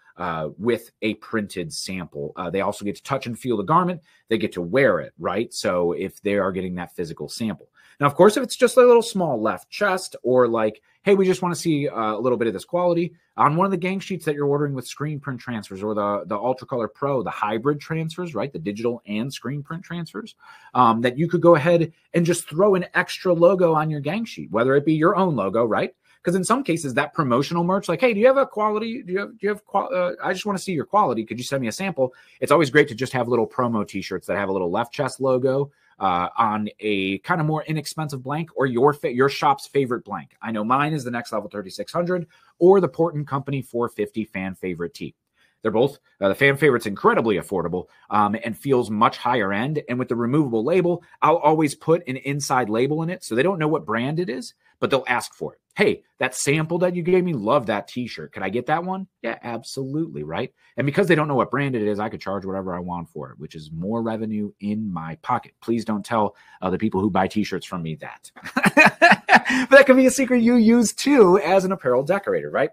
with a printed sample. They also get to touch and feel the garment. They get to wear it, right? So if they are getting that physical sample. Now, of course, if it's just a little small left chest, or like, hey, we just want to see a little bit of this quality on one of the gang sheets that you're ordering with screen print transfers, or the Ultracolor Pro, the hybrid transfers, right? The digital and screen print transfers, that you could go ahead and just throw an extra logo on your gang sheet, whether it be your own logo, right? Because in some cases, that promotional merch, like, hey, do you have a quality? I just want to see your quality. Could you send me a sample? It's always great to just have little promo T-shirts that have a little left chest logo on a kind of more inexpensive blank, or your shop's favorite blank. I know mine is the Next Level 3600 or the Port & Company 450 fan favorite tee. They're both, the fan favorite's incredibly affordable and feels much higher end. And with the removable label, I'll always put an inside label in it, so they don't know what brand it is, but they'll ask for it. Hey, that sample that you gave me, love that T-shirt. Could I get that one? Yeah, absolutely, right? And because they don't know what brand it is, I could charge whatever I want for it, which is more revenue in my pocket. Please don't tell the people who buy T-shirts from me that. But that could be a secret you use too as an apparel decorator, right?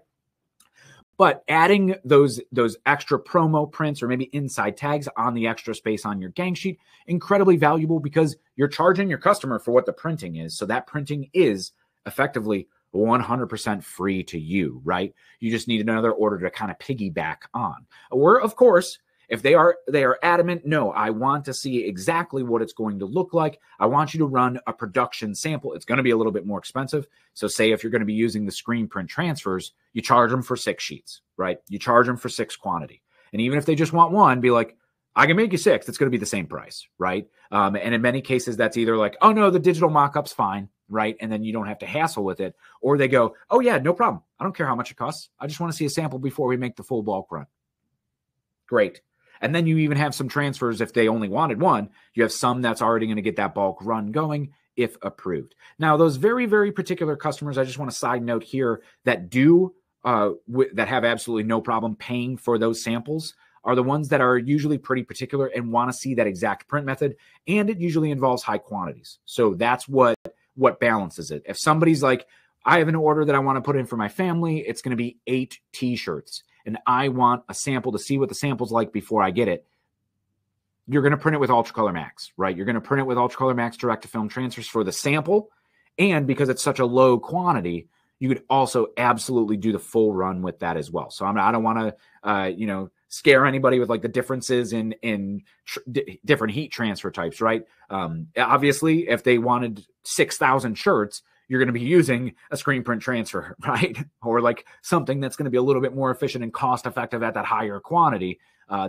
But adding those extra promo prints or maybe inside tags on the extra space on your gang sheet, incredibly valuable, because you're charging your customer for what the printing is. So that printing is effectively 100% free to you, right? You just need another order to kind of piggyback on. Or, of course, if they are adamant, no, I want to see exactly what it's going to look like, I want you to run a production sample. It's going to be a little bit more expensive. So say if you're going to be using the screen print transfers, you charge them for 6 sheets, right? You charge them for 6 quantity. And even if they just want one, be like, I can make you 6. It's going to be the same price, right? And in many cases, that's either like, oh, no, the digital mock-up's fine, right? And then you don't have to hassle with it. Or they go, oh, yeah, no problem. I don't care how much it costs. I just want to see a sample before we make the full bulk run. Great. And then you even have some transfers. If they only wanted one, you have some that's already going to get that bulk run going if approved. Now, those very, very particular customers, I just want to side note here, that do that have absolutely no problem paying for those samples are the ones that are usually pretty particular and want to see that exact print method. And it usually involves high quantities. So that's what balances it. If somebody's like, I have an order that I want to put in for my family, it's going to be 8 T-shirts, and I want a sample to see what the sample's like before I get it, you're going to print it with Ultracolor Max, right? You're going to print it with Ultracolor Max direct to film transfers for the sample. And because it's such a low quantity, you could also absolutely do the full run with that as well. So I don't want to, scare anybody with like the differences in different heat transfer types, right? Obviously, if they wanted 6,000 shirts, you're going to be using a screen print transfer, right? Or like something that's going to be a little bit more efficient and cost effective at that higher quantity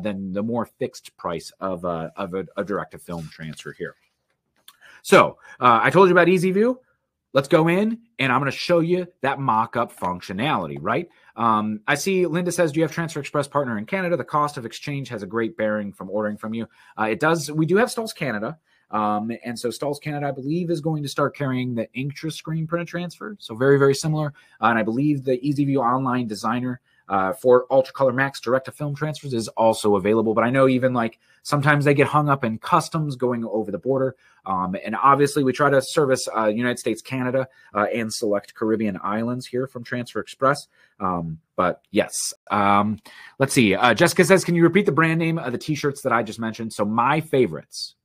than the more fixed price of a direct to film transfer here. So I told you about Easy View. Let's go in and I'm going to show you that mock-up functionality, right? I see Linda says, do you have Transfer Express partner in Canada? The cost of exchange has a great bearing from ordering from you. It does. We do have Stalls Canada. And so Stalls Canada, I believe, is going to start carrying the Inktra screen print transfer. So very, very similar. And I believe the EasyView Online Designer for Ultra Color Max direct to film transfers is also available. But I know even like sometimes they get hung up in customs going over the border. And obviously we try to service United States, Canada, and select Caribbean islands here from Transfer Express. But yes, let's see. Jessica says, can you repeat the brand name of the t-shirts that I just mentioned? So my favorites,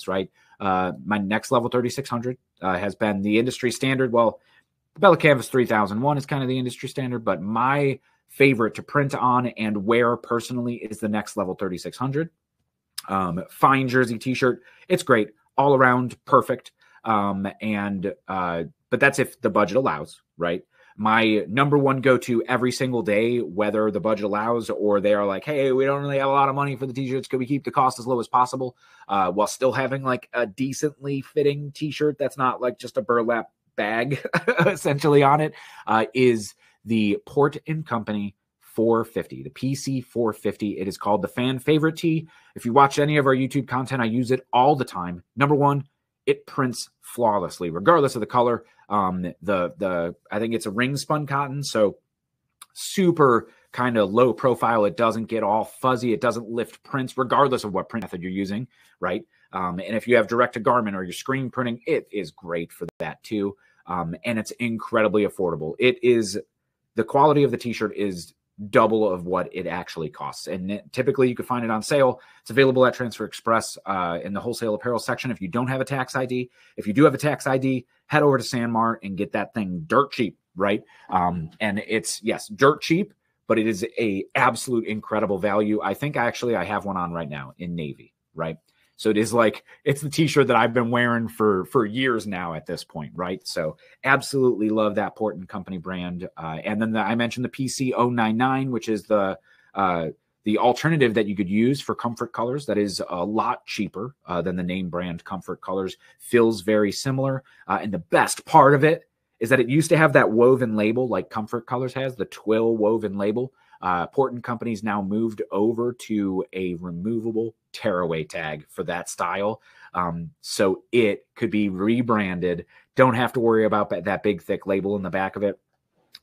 right? My Next Level 3600 has been the industry standard. Well, the Bella Canvas 3001 is kind of the industry standard, but my favorite to print on and wear personally is the Next Level 3600. Fine jersey t-shirt. It's great. All around perfect. But that's if the budget allows, right? My number one go-to every single day, whether the budget allows or they are like, hey, we don't really have a lot of money for the t-shirts. Could we keep the cost as low as possible while still having like a decently fitting t-shirt that's not like just a burlap bag essentially on it, is the Port & Company 450, the PC 450. It is called the fan favorite tee. If you watch any of our YouTube content, I use it all the time. Number one, it prints flawlessly, regardless of the color. I think it's a ring spun cotton, so super kind of low profile. It doesn't get all fuzzy. It doesn't lift prints, regardless of what print method you're using, right? And if you have direct to garment or you're screen printing, it is great for that too. And it's incredibly affordable. It is, the quality of the t-shirt is double of what it actually costs. And typically you can find it on sale. It's available at Transfer Express in the wholesale apparel section if you don't have a tax ID. If you do have a tax ID, head over to SanMar and get that thing dirt cheap, right? And it's, yes, dirt cheap, but it is a absolute incredible value. I think I have one on right now in navy, right? So it is like, it's the t-shirt that I've been wearing for years now at this point, right? So absolutely love that Port & Company brand. And then I mentioned the PC 099, which is the alternative that you could use for comfort colors. That is a lot cheaper than the name brand comfort colors. Feels very similar. And the best part of it is that it used to have that woven label like Comfort Colors has, the twill woven label. Port & Company's now moved over to a removable tearaway tag for that style. So it could be rebranded. Don't have to worry about that big, thick label in the back of it,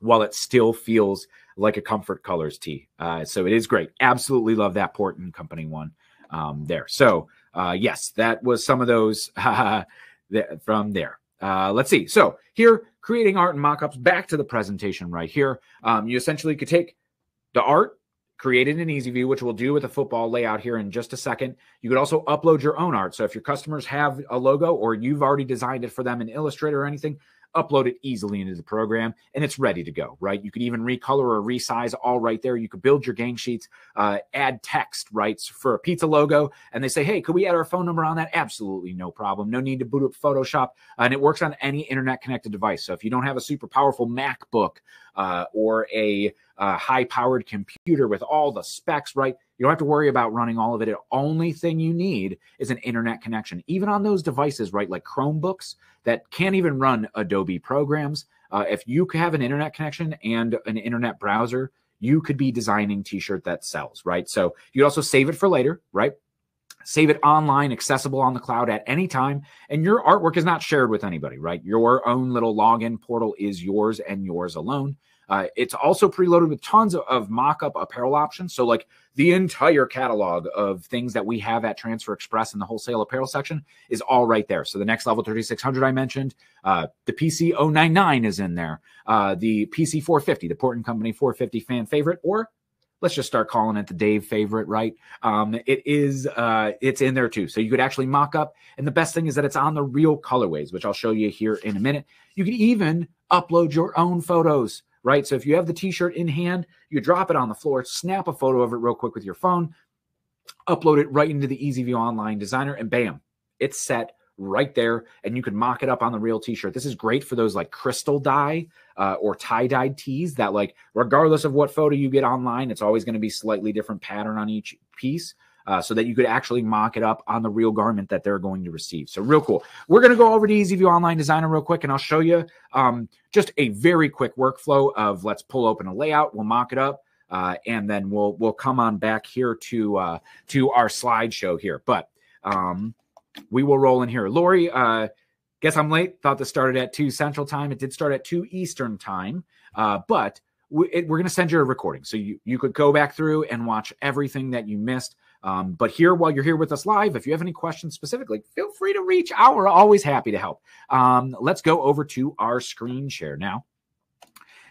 while it still feels like a Comfort Colors tee. So it is great. Absolutely love that Port & Company one there. So yes, that was some of those from there. Let's see. So here, creating art and mock-ups, back to the presentation right here. You essentially could take the art, create it in EasyView, which we'll do with a football layout here in just a second. You could also upload your own art. So if your customers have a logo or you've already designed it for them in Illustrator or anything, upload it easily into the program and it's ready to go, right? You could even recolor or resize all right there. You could build your gang sheets, add text, right, for a pizza logo. And they say, hey, could we add our phone number on that? Absolutely no problem. No need to boot up Photoshop. And it works on any internet connected device. So if you don't have a super powerful MacBook or a high-powered computer with all the specs, right, you don't have to worry about running all of it. The only thing you need is an internet connection. Even on those devices, right, like Chromebooks that can't even run Adobe programs, if you have an internet connection and an internet browser, you could be designing t-shirt that sells, right? So you also save it for later, right? Save it online, accessible on the cloud at any time, and your artwork is not shared with anybody, right? Your own little login portal is yours and yours alone. It's also preloaded with tons of mock-up apparel options. So like the entire catalog of things that we have at Transfer Express in the wholesale apparel section is all right there. So the Next Level 3600 I mentioned, the PC 099 is in there. The PC 450, the Port & Company 450 fan favorite, or let's just start calling it the Dave favorite, right? It's in there too. So you could actually mock up. And the best thing is that it's on the real colorways, which I'll show you here in a minute. You can even upload your own photos, right? So if you have the t-shirt in hand, you drop it on the floor, snap a photo of it real quick with your phone, upload it right into the EasyView Online Designer, and bam, it's set right there. And you can mock it up on the real t-shirt. This is great for those like crystal dye or tie-dyed tees that, like, regardless of what photo you get online, it's always going to be slightly different pattern on each piece. So that you could actually mock it up on the real garment that they're going to receive. So real cool. We're going to go over to EasyView Online Designer real quick, and I'll show you just a very quick workflow of, let's pull open a layout, we'll mock it up, and then we'll come on back here to our slideshow here. But we will roll in here. Lori, guess I'm late. Thought this started at 2 Central Time. It did start at 2 Eastern Time, but we're going to send you a recording. So you could go back through and watch everything that you missed. But here, while you're here with us live, if you have any questions specifically, feel free to reach out. We're always happy to help. Let's go over to our screen share now.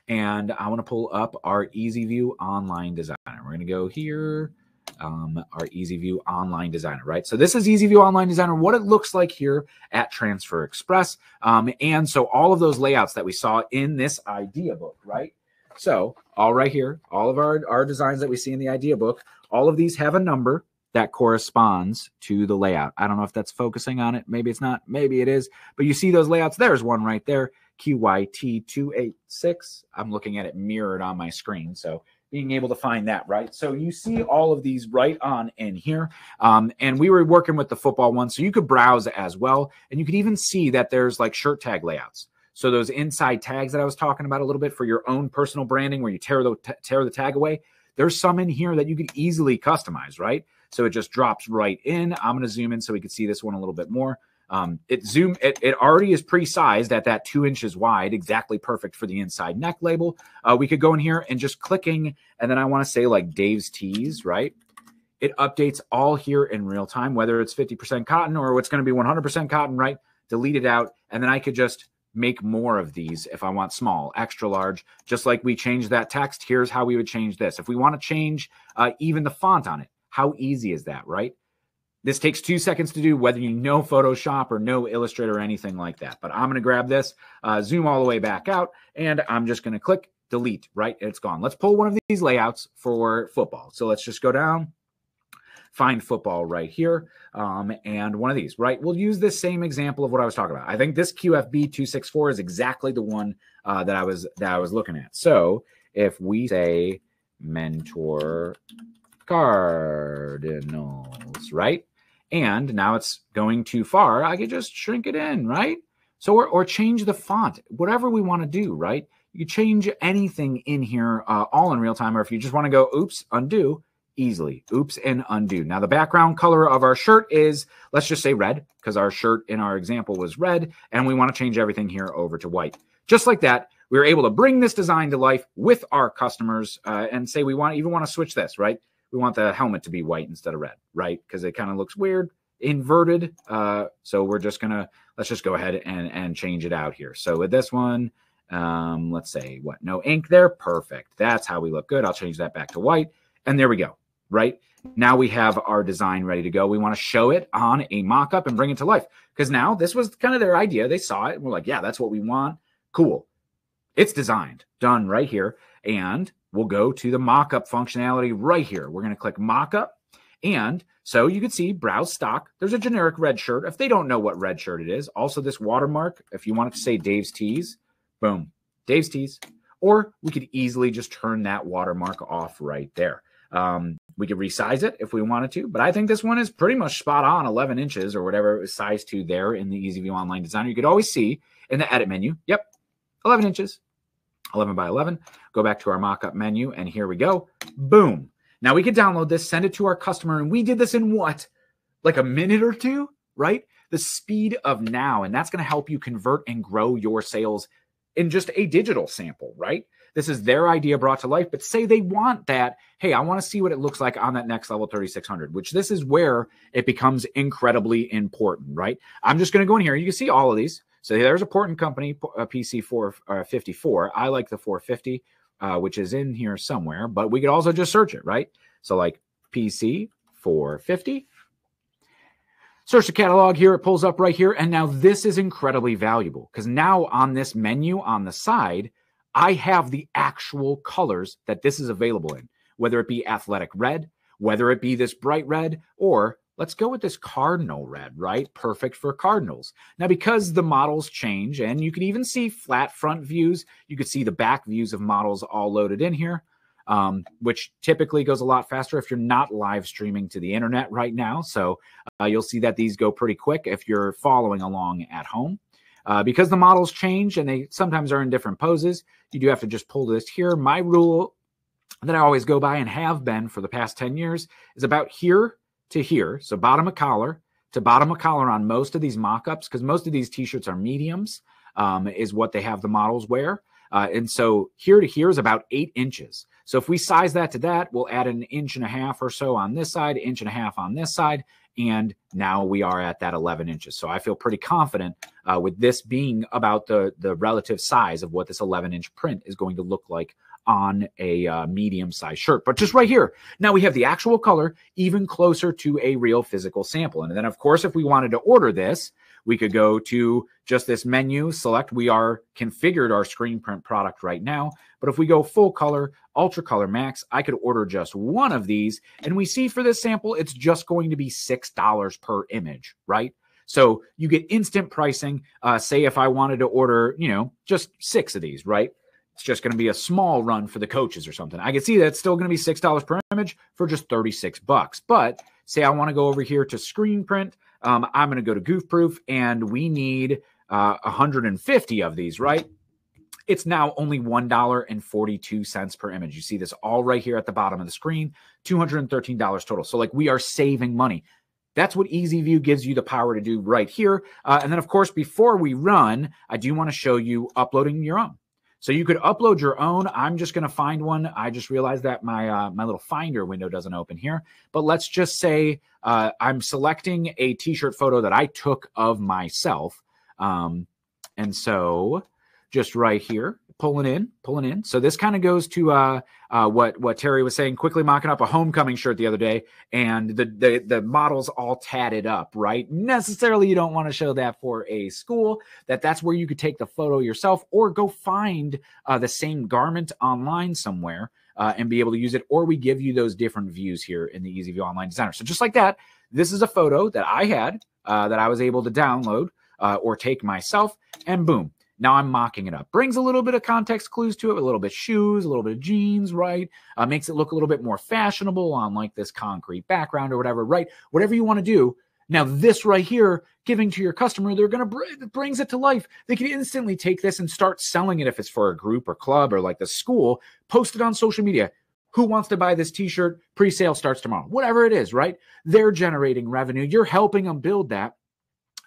And I want to pull up our EasyView Online Designer. We're going to go here, our EasyView Online Designer, right? So this is EasyView Online Designer, what it looks like here at Transfer Express. And so all of those layouts that we saw in this idea book, right? So all right here, all of our designs that we see in the idea book, all of these have a number that corresponds to the layout. I don't know if that's focusing on it. Maybe it's not. Maybe it is. But you see those layouts. There's one right there, QYT286. I'm looking at it mirrored on my screen. So being able to find that, right? So you see all of these right on in here. And we were working with the football one, so you could browse as well. And you could even see that there's like shirt tag layouts. So those inside tags that I was talking about a little bit for your own personal branding where you tear the tag away, there's some in here that you could easily customize, right? So it just drops right in. I'm going to zoom in so we can see this one a little bit more. It already is pre-sized at that 2 inches wide, exactly perfect for the inside neck label. We could go in here and just clicking, and then I want to say like Dave's Tees, right? It updates all here in real time, whether it's 50% cotton or what's going to be 100% cotton, right? Delete it out, and then I could just make more of these if I want small, extra large, just like we changed that text. Here's how we would change this. If we want to change even the font on it, how easy is that, right? This takes 2 seconds to do, whether you know Photoshop or know Illustrator or anything like that. But I'm going to grab this, zoom all the way back out, and I'm just going to click delete, right? It's gone. Let's pull one of these layouts for football. So let's just go down, find football right here, and one of these, right? We'll use this same example of what I was talking about. I think this QFB 264 is exactly the one that I was looking at. So if we say Mentor Cardinals, right? And now it's going too far, I could just shrink it in, right? So, or change the font, whatever we want to do, right? You can change anything in here all in real time, or if you just want to go, oops, undo, easily, oops, and undo. Now, the background color of our shirt is, let's just say red, because our shirt in our example was red, and we want to change everything here over to white. Just like that, we were able to bring this design to life with our customers and say we even want to switch this, right? We want the helmet to be white instead of red, right? Because it kind of looks weird, inverted. So we're just going to, let's just go ahead and change it out here. So with this one, let's say what? No ink there. Perfect. That's how we look good. I'll change that back to white. And there we go, right? Now we have our design ready to go. We want to show it on a mock-up and bring it to life. Because now this was kind of their idea. They saw it and we're like, yeah, that's what we want. Cool. It's designed, done right here. And we'll go to the mock-up functionality right here. We're going to click mock-up. And so you can see browse stock. There's a generic red shirt. If they don't know what red shirt it is, also this watermark, if you want it to say Dave's Tees, boom, Dave's Tees. Or we could easily just turn that watermark off right there. We could resize it if we wanted to, but I think this one is pretty much spot on 11 inches or whatever it was sized to there in the EasyView Online Designer. You could always see in the edit menu, yep, 11 inches. 11 by 11, go back to our mockup menu, and here we go. Boom. Now we could download this, send it to our customer, and we did this in what? Like a minute or two, right? The speed of now, and that's going to help you convert and grow your sales in just a digital sample, right? This is their idea brought to life, but say they want that, hey, I want to see what it looks like on that next level 3600, which this is where it becomes incredibly important, right? I'm just going to go in here. You can see all of these. So there's a port and company, PC 454. I like the 450, which is in here somewhere, but we could also just search it, right? So like PC 450. Search the catalog here. It pulls up right here. And now this is incredibly valuable because now on this menu on the side, I have the actual colors that this is available in, whether it be athletic red, whether it be this bright red, or let's go with this cardinal red, right? Perfect for cardinals. Now, because the models change, and you can even see flat front views, you could see the back views of models all loaded in here, which typically goes a lot faster if you're not live streaming to the internet right now. So you'll see that these go pretty quick if you're following along at home. Because the models change and they sometimes are in different poses, you do have to just pull this here. My rule that I always go by and have been for the past 10 years is about here to here. So bottom of collar to bottom of collar on most of these mock-ups, because most of these t-shirts are mediums, is what they have the models wear. And so here to here is about 8 inches. So if we size that to that, we'll add an 1.5 inches or so on this side, 1.5 inches on this side, and now we are at that 11 inches. So I feel pretty confident with this being about the relative size of what this 11-inch print is going to look like on a medium-sized shirt. But just right here, now we have the actual color even closer to a real physical sample. And then, of course, if we wanted to order this, we could go to just this menu, select. We are configured our screen print product right now. But if we go full color, ultra color max, I could order just one of these. And we see for this sample, it's just going to be $6 per image, right? So you get instant pricing. Say if I wanted to order, just 6 of these, right? It's just going to be a small run for the coaches or something. I can see that it's still going to be $6 per image for just $36. But say I want to go over here to screen print. I'm going to go to Goof Proof, and we need 150 of these, right? It's now only $1.42 per image. You see this all right here at the bottom of the screen, $213 total. So like we are saving money. That's what EasyView gives you the power to do right here. And then, of course, before we run, I do want to show you uploading your own. So you could upload your own. I'm just going to find one. I just realized that my little Finder window doesn't open here. But let's just say I'm selecting a T-shirt photo that I took of myself. And so just right here, pulling in. So this kind of goes to what Terry was saying, quickly mocking up a homecoming shirt the other day, and the model's all tatted up, right? Necessarily you don't want to show that for a school. That's where you could take the photo yourself or go find the same garment online somewhere and be able to use it, or we give you those different views here in the EasyView Online Designer. So just like that, this is a photo that I had that I was able to download or take myself, and boom. Now I'm mocking it up. Brings a little bit of context clues to it, a little bit shoes, a little bit of jeans, right? Makes it look a little bit more fashionable on like this concrete background or whatever, right? Whatever you want to do. Now this right here, giving to your customer, they're going to brings it to life. They can instantly take this and start selling it if it's for a group or club or like the school, post it on social media. Who wants to buy this t-shirt? Pre-sale starts tomorrow. Whatever it is, right? They're generating revenue. You're helping them build that.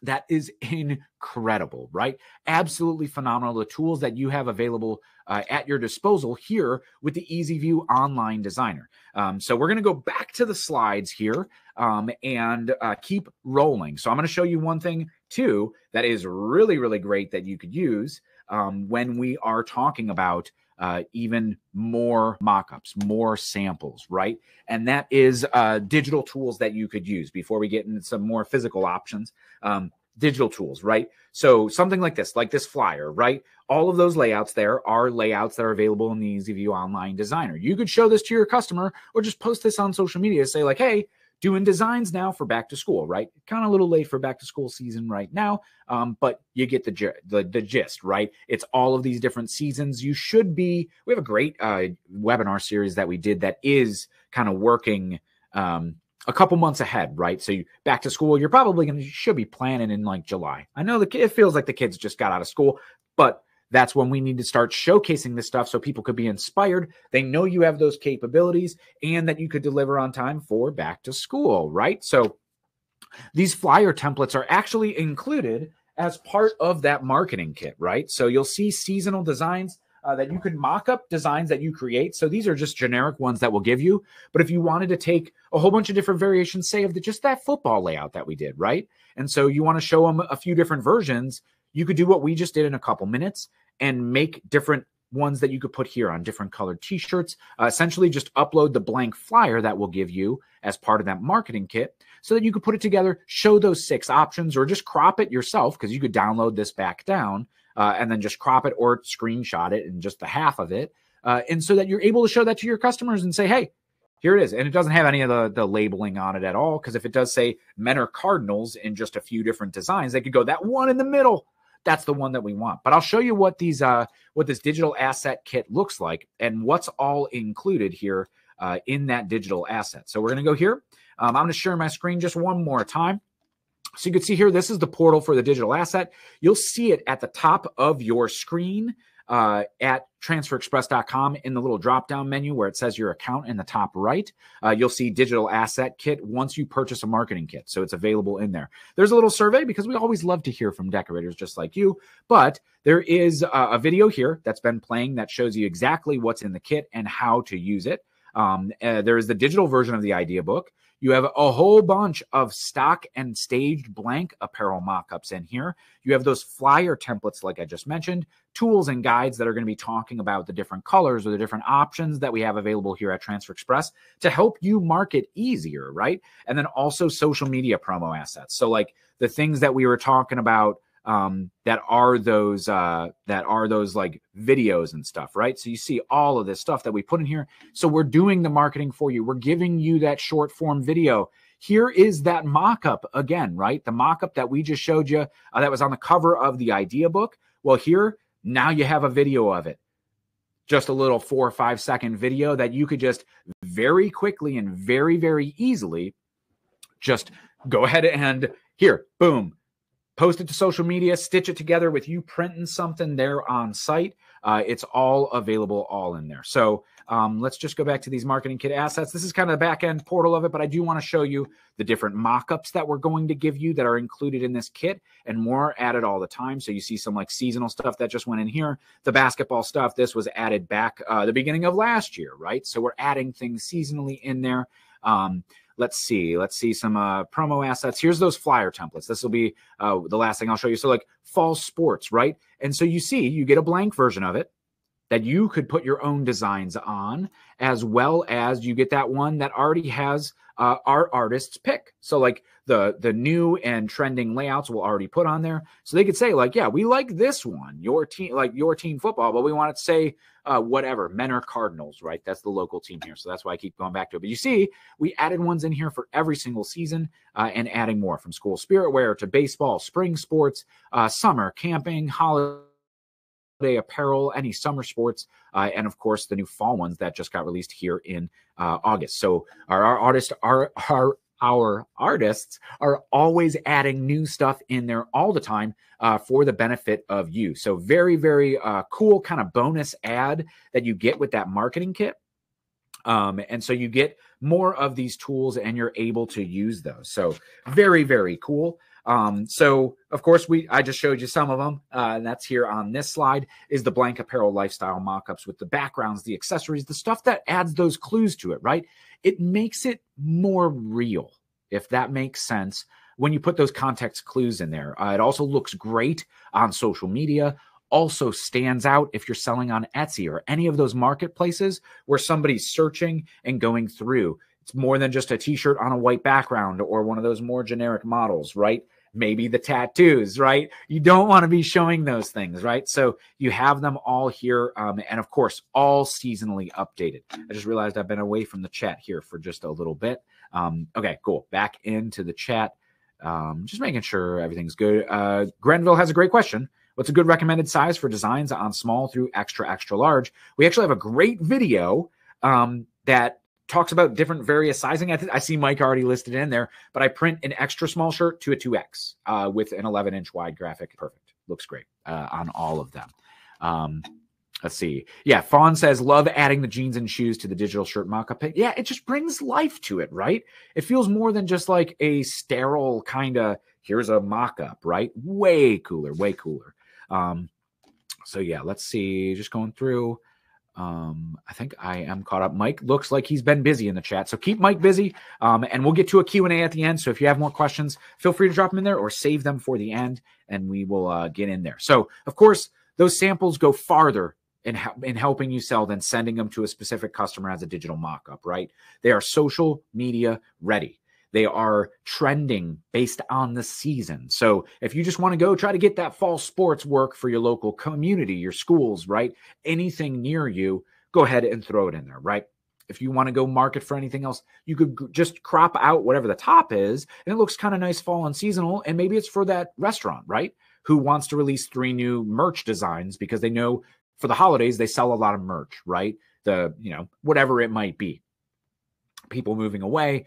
That is incredible, right? Absolutely phenomenal. The tools that you have available at your disposal here with the EasyView Online Designer. So we're going to go back to the slides here and keep rolling. So I'm going to show you one thing too that is really, really great that you could use when we are talking about even more mockups, more samples, right? And that is digital tools that you could use before we get into some more physical options. Digital tools, right? So something like this flyer, right? All of those layouts there are layouts that are available in the EasyView Online Designer. You could show this to your customer or just post this on social media, say like, hey, doing designs now for back to school, right? Kind of a little late for back to school season right now, but you get the gist, right? It's all of these different seasons. We have a great webinar series that we did that is kind of working a couple months ahead, right? So back to school, you're probably should be planning in like July. I know it feels like the kids just got out of school, but that's when we need to start showcasing this stuff so people could be inspired. They know you have those capabilities and that you could deliver on time for back to school, right? So these flyer templates are actually included as part of that marketing kit, right? So you'll see seasonal designs that you could mock up designs that you create. So these are just generic ones that we'll give you. But if you wanted to take a whole bunch of different variations, say of just that football layout that we did, right? And so you want to show them a few different versions, you could do what we just did in a couple minutes and make different ones that you could put here on different colored t-shirts. Essentially just upload the blank flyer that we'll give you as part of that marketing kit so that you could put it together, show those 6 options, or just crop it yourself because you could download this back down and then just crop it or screenshot it in just the half of it. And so that you're able to show that to your customers and say, hey, here it is. And it doesn't have any of the labeling on it at all. Because if it does say men are Cardinals in just a few different designs, they could go that one in the middle. That's the one that we want. But I'll show you what this digital asset kit looks like and what's all included here in that digital asset. So we're going to go here. I'm going to share my screen just one more time. So you can see here, this is the portal for the digital asset. You'll see it at the top of your screen. at transferexpress.com in the little drop-down menu where it says your account in the top right. You'll see digital asset kit once you purchase a marketing kit. So it's available in there. There's a little survey because we always love to hear from decorators just like you. But there is a video here that's been playing that shows you exactly what's in the kit and how to use it. There is the digital version of the idea book. You have a whole bunch of stock and staged blank apparel mockups in here. You have those flyer templates, like I just mentioned, tools and guides that are going to be talking about the different colors or the different options that we have available here at Transfer Express to help you market easier, right? And then also social media promo assets. So like the things that we were talking about that are those like videos and stuff, right? So you see all of this stuff that we put in here. So we're doing the marketing for you. We're giving you that short form video. Here is that mock-up again, right? The mock-up that we just showed you that was on the cover of the idea book. Well, here, now you have a video of it. Just a little 4 or 5 second video that you could just very quickly and very, very easily just go ahead and here, boom, post it to social media, stitch it together with you printing something there on site. It's all available all in there. So let's just go back to these marketing kit assets. This is kind of the back end portal of it, but I do want to show you the different mock-ups that we're going to give you that are included in this kit and more added all the time. So you see some like seasonal stuff that just went in here. The basketball stuff, this was added back the beginning of last year, right? So we're adding things seasonally in there. Let's see some promo assets. Here's those flyer templates. This will be the last thing I'll show you. So like fall sports, right? And so you see, you get a blank version of it that you could put your own designs on, as well as you get that one that already has our artist's pick. So like the new and trending layouts will already put on there. So they could say like, yeah, we like this one, your team football, but we want it to say whatever, men or Cardinals, right? That's the local team here. So that's why I keep going back to it. But you see, we added ones in here for every single season and adding more from school spirit wear to baseball, spring sports, summer, camping, holiday apparel, any summer sports, and of course the new fall ones that just got released here in August. So our artists are always adding new stuff in there all the time for the benefit of you. So very, very cool kind of bonus ad that you get with that marketing kit. And so you get more of these tools and you're able to use those. So very, very cool. So of course I just showed you some of them, and that's here on this slide is the blank apparel lifestyle mockups with the backgrounds, the accessories, the stuff that adds those clues to it, right? It makes it more real, if that makes sense, when you put those context clues in there. It also looks great on social media, also stands out if you're selling on Etsy or any of those marketplaces where somebody's searching and going through. It's more than just a t-shirt on a white background or one of those more generic models, right? Maybe the tattoos, right? You don't want to be showing those things, right? So you have them all here. And of course, all seasonally updated. I just realized I've been away from the chat here for just a little bit. Okay, cool. Back into the chat. Just making sure everything's good. Grenville has a great question. What's a good recommended size for designs on small through extra, extra large? We actually have a great video that talks about different various sizing. I see Mike already listed in there, but I print an extra small shirt to a 2X with an 11-inch wide graphic. Perfect. Looks great on all of them. Let's see. Yeah, Fawn says, love adding the jeans and shoes to the digital shirt mockup. Yeah, it just brings life to it, right? It feels more than just like a sterile kind of, here's a mockup, right? Way cooler, way cooler. So yeah, let's see. Just going through. I think I am caught up. Mike looks like he's been busy in the chat. So keep Mike busy. And we'll get to a Q&A at the end. So if you have more questions, feel free to drop them in there or save them for the end and we will get in there. So of course, those samples go farther in helping you sell than sending them to a specific customer as a digital mock-up, right? They are social media ready. They are trending based on the season. So if you just want to go try to get that fall sports work for your local community, your schools, right? Anything near you, go ahead and throw it in there, right? If you want to go market for anything else, you could just crop out whatever the top is, and it looks kind of nice fall and seasonal, and maybe it's for that restaurant, right? Who wants to release 3 new merch designs because they know for the holidays, they sell a lot of merch, right? Whatever it might be. People moving away,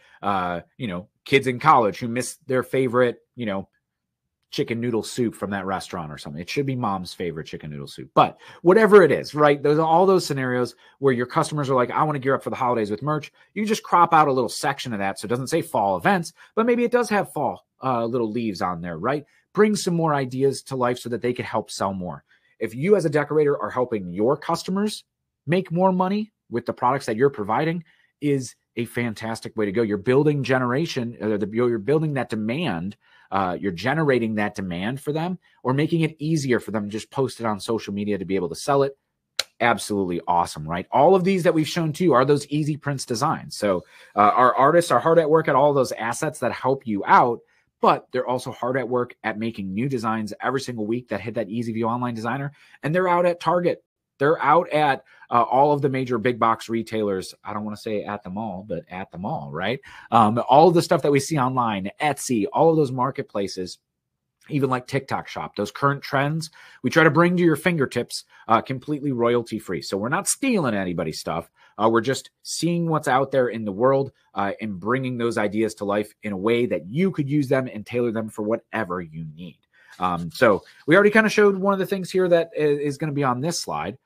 kids in college who miss their favorite, chicken noodle soup from that restaurant or something. It should be mom's favorite chicken noodle soup, but whatever it is, right? Those are all those scenarios where your customers are like, I want to gear up for the holidays with merch. You just crop out a little section of that. So it doesn't say fall events, but maybe it does have fall little leaves on there, right? Bring some more ideas to life so that they can help sell more. If you as a decorator are helping your customers make more money with the products that you're providing, is a fantastic way to go. You're building generation, you're building that demand. You're generating that demand for them, or making it easier for them to just post it on social media to be able to sell it. Absolutely awesome, right? All of these that we've shown to you are those easy prints designs. So our artists are hard at work at all those assets that help you out, but they're also hard at work at making new designs every single week that hit that Easy View Online Designer. And they're out at Target. They're out at all of the major big box retailers. I don't want to say at the mall, but at the mall, right? All of the stuff that we see online, Etsy, all of those marketplaces, even like TikTok Shop, those current trends, we try to bring to your fingertips completely royalty free. So we're not stealing anybody's stuff. We're just seeing what's out there in the world and bringing those ideas to life in a way that you could use them and tailor them for whatever you need. So we already kind of showed one of the things here that is going to be on this slide.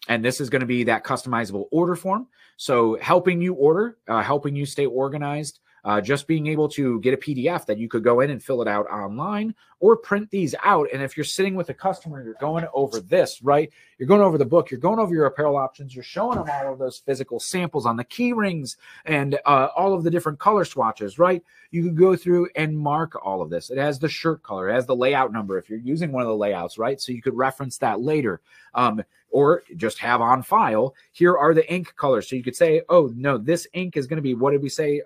And this is going to be that customizable order form. So helping you order, helping you stay organized, just being able to get a PDF that you could go in and fill it out online or print these out. And if you're sitting with a customer, you're going over this, right? You're going over the book, you're going over your apparel options, you're showing them all of those physical samples on the key rings and all of the different color swatches, right? You could go through and mark all of this. It has the shirt color, it has the layout number if you're using one of the layouts, right? So you could reference that later. Or just have on file, here are the ink colors. So you could say, oh, no, this ink is going to be, what did we say?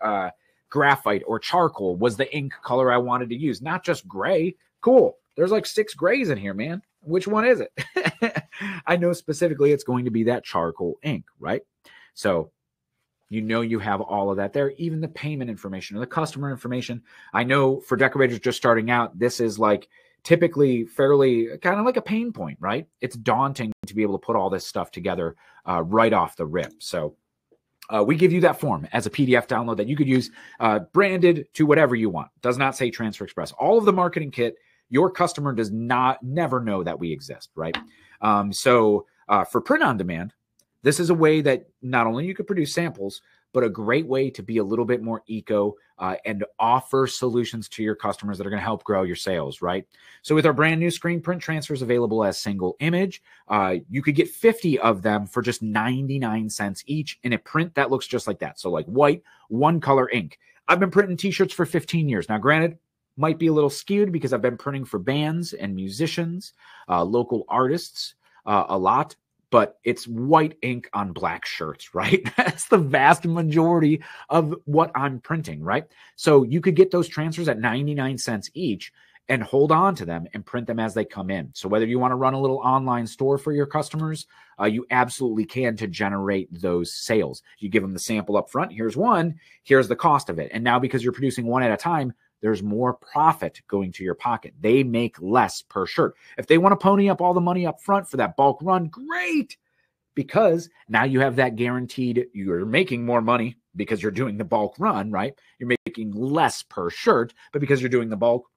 Graphite or charcoal was the ink color I wanted to use, not just gray. Cool. There's like 6 grays in here, man. Which one is it? I know specifically it's going to be that charcoal ink, right? So you know you have all of that there, even the payment information or the customer information. I know for decorators just starting out, this is like typically fairly kind of like a pain point, right? It's daunting to be able to put all this stuff together right off the rip. So we give you that form as a PDF download that you could use branded to whatever you want. Does not say Transfer Express. All of the marketing kit, your customer does never know that we exist, right? So for print on demand, this is a way that not only you could produce samples, but a great way to be a little bit more eco and offer solutions to your customers that are going to help grow your sales, right? So with our brand new screen print transfers available as single image, you could get 50 of them for just 99 cents each in a print that looks just like that. So like white, one color ink. I've been printing t-shirts for 15 years. Now, granted, might be a little skewed because I've been printing for bands and musicians, local artists a lot. But it's white ink on black shirts, right? That's the vast majority of what I'm printing, right? So you could get those transfers at 99 cents each and hold on to them and print them as they come in. So whether you want to run a little online store for your customers, you absolutely can to generate those sales. You give them the sample up front. Here's one. Here's the cost of it. And now because you're producing one at a time, there's more profit going to your pocket. They make less per shirt. If they want to pony up all the money up front for that bulk run, great. Because now you have that guaranteed, you're making more money because you're doing the bulk run, right? You're making less per shirt, but because you're doing the bulk,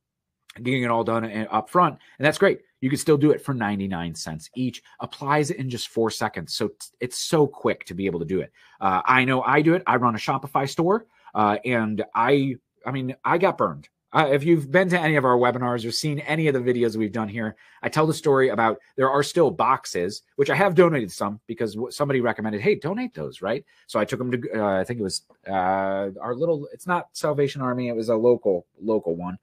getting it all done up front, and that's great. You can still do it for 99 cents each. Applies it in just 4 seconds. So it's so quick to be able to do it. I know I do it. I run a Shopify store, and I got burned. If you've been to any of our webinars or seen any of the videos we've done here, I tell the story about there are still boxes, which I have donated some because somebody recommended, hey, donate those, right? So I took them to, I think it was our little, it's not Salvation Army. It was a local one.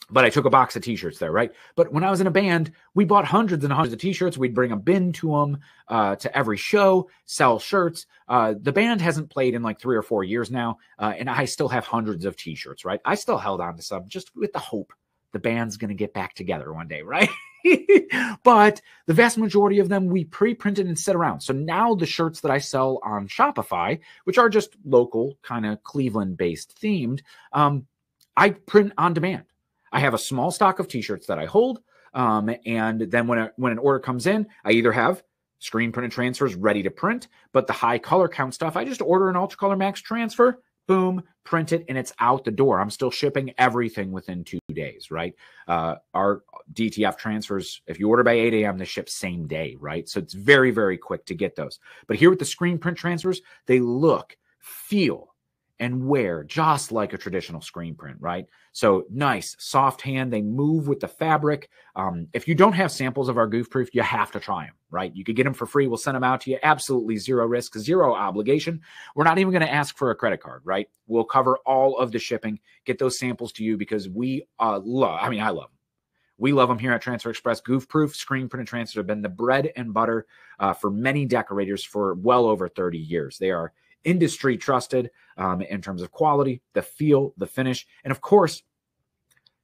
But I took a box of t-shirts there, right? But when I was in a band, we bought hundreds and hundreds of t-shirts. We'd bring a bin to them to every show, sell shirts. The band hasn't played in like 3 or 4 years now, and I still have hundreds of t-shirts, right? I still held on to some just with the hope the band's going to get back together one day, right? But the vast majority of them we pre-printed and set around. So now the shirts that I sell on Shopify, which are just local, kind of Cleveland-based themed, I print on demand. I have a small stock of t-shirts that I hold. And then when an order comes in, I either have screen printed transfers ready to print, but the high color count stuff, I just order an Ultra Color Max transfer, boom, print it, and it's out the door. I'm still shipping everything within 2 days, right? Our DTF transfers, if you order by 8 a.m., they ship same day, right? So it's very, very quick to get those. But here with the screen print transfers, they look, feel, and wear just like a traditional screen print, right? So nice, soft hand. They move with the fabric. If you don't have samples of our goof proof, you have to try them, right? You could get them for free. We'll send them out to you. Absolutely zero risk, zero obligation. We're not even going to ask for a credit card, right? We'll cover all of the shipping, get those samples to you because we I love them. We love them here at Transfer Express. Goof proof screen printed transfers have been the bread and butter for many decorators for well over 30 years. They are industry trusted in terms of quality, the feel, the finish, and of course,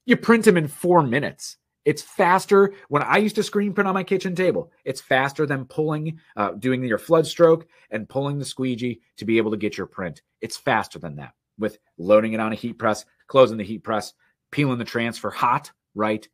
you print them in 4 minutes. It's faster. When I used to screen print on my kitchen table, it's faster than pulling, doing your flood stroke and pulling the squeegee to be able to get your print. It's faster than that with loading it on a heat press, closing the heat press, peeling the transfer hot, right?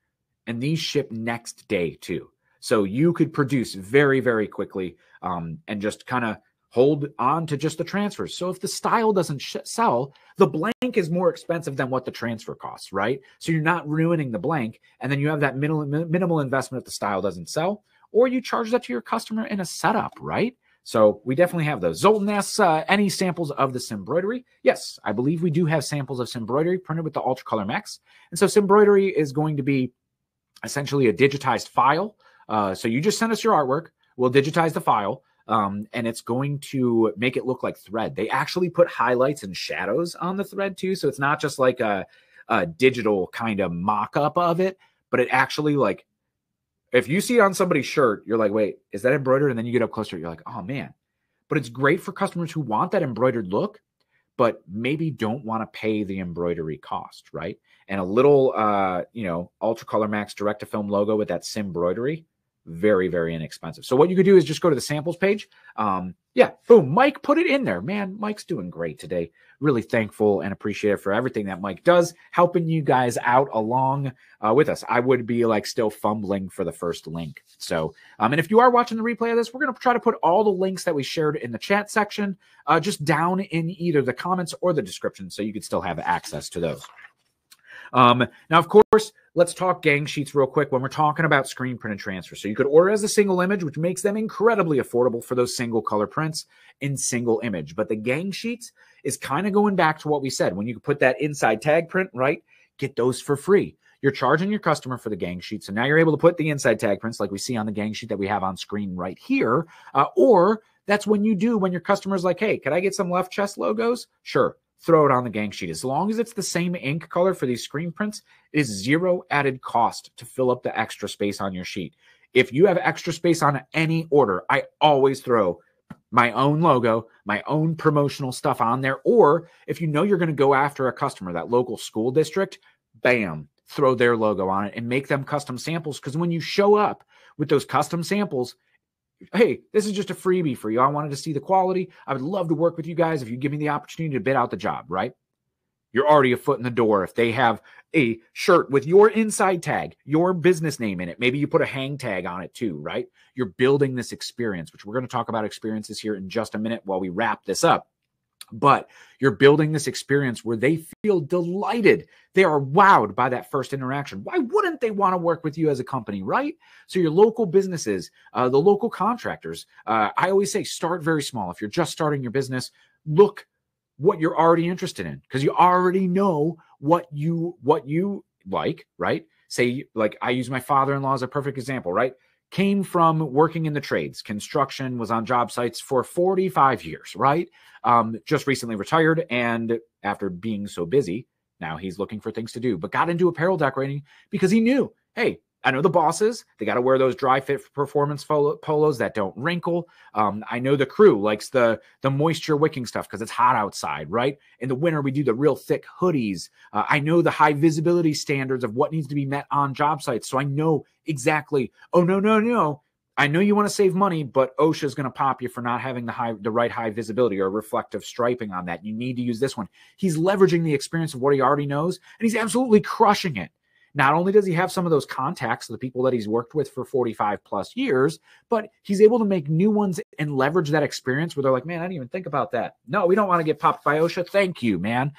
And these ship next day too. So you could produce very, very quickly and just kind of hold on to just the transfers. So if the style doesn't sell, the blank is more expensive than what the transfer costs, right? So you're not ruining the blank, and then you have that minimal investment if the style doesn't sell, or you charge that to your customer in a setup, right? So we definitely have those. Zoltan asks, any samples of the Symbroidery? Yes, I believe we do have samples of Symbroidery printed with the Ultracolor Max. And so Symbroidery is going to be essentially a digitized file. So you just send us your artwork. We'll digitize the file. And it's going to make it look like thread. They actually put highlights and shadows on the thread too. So it's not just like a digital kind of mock-up of it, but it actually, like, if you see it on somebody's shirt, you're like, wait, is that embroidered? And then you get up closer, you're like, oh man. But it's great for customers who want that embroidered look, but maybe don't want to pay the embroidery cost, right? And a little, Ultracolor Max direct-to-film logo with that Symbroidery, very, very inexpensive. So what you could do is just go to the samples page. Yeah, boom, Mike put it in there. Man, Mike's doing great today. Really thankful and appreciative for everything that Mike does, helping you guys out along with us. I would be like still fumbling for the first link. So, and if you are watching the replay of this, we're going to try to put all the links that we shared in the chat section just down in either the comments or the description so you could still have access to those. Now, of course, let's talk gang sheets real quick when we're talking about screen print and transfer. So you could order as a single image, which makes them incredibly affordable for those single color prints in single image. But the gang sheets is kind of going back to what we said. When you put that inside tag print, right, get those for free. You're charging your customer for the gang sheet. So now you're able to put the inside tag prints like we see on the gang sheet that we have on screen right here. Or that's when your customer's like, hey, could I get some left chest logos? Sure. Throw it on the gang sheet. As long as it's the same ink color for these screen prints, it is zero added cost to fill up the extra space on your sheet. If you have extra space on any order, I always throw my own logo, my own promotional stuff on there. Or if you know you're going to go after a customer, that local school district, bam, throw their logo on it and make them custom samples. Because when you show up with those custom samples, hey, this is just a freebie for you. I wanted to see the quality. I would love to work with you guys if you give me the opportunity to bid out the job, right? You're already a foot in the door. If they have a shirt with your inside tag, your business name in it, maybe you put a hang tag on it too, right? You're building this experience, which we're going to talk about experiences here in just a minute while we wrap this up. But you're building this experience where they feel delighted. They are wowed by that first interaction. Why wouldn't they want to work with you as a company, right? So your local businesses, the local contractors, I always say start very small. If you're just starting your business, look what you're already interested in because you already know what you like, right? Say, like I use my father-in-law as a perfect example, right? Came from working in the trades, construction, was on job sites for 45 years, right? Just recently retired. And after being so busy, now he's looking for things to do, but got into apparel decorating because he knew, hey, I know the bosses, they got to wear those dry fit performance polos that don't wrinkle. I know the crew likes the moisture wicking stuff because it's hot outside, right? In the winter, we do the real thick hoodies. I know the high visibility standards of what needs to be met on job sites. So I know exactly, oh, no. I know you want to save money, but OSHA is going to pop you for not having the right high visibility or reflective striping on that. You need to use this one. He's leveraging the experience of what he already knows, and he's absolutely crushing it. not only does he have some of those contacts, the people that he's worked with for 45 plus years, but he's able to make new ones and leverage that experience where they're like, man, I didn't even think about that. No, we don't want to get popped by OSHA. Thank you, man.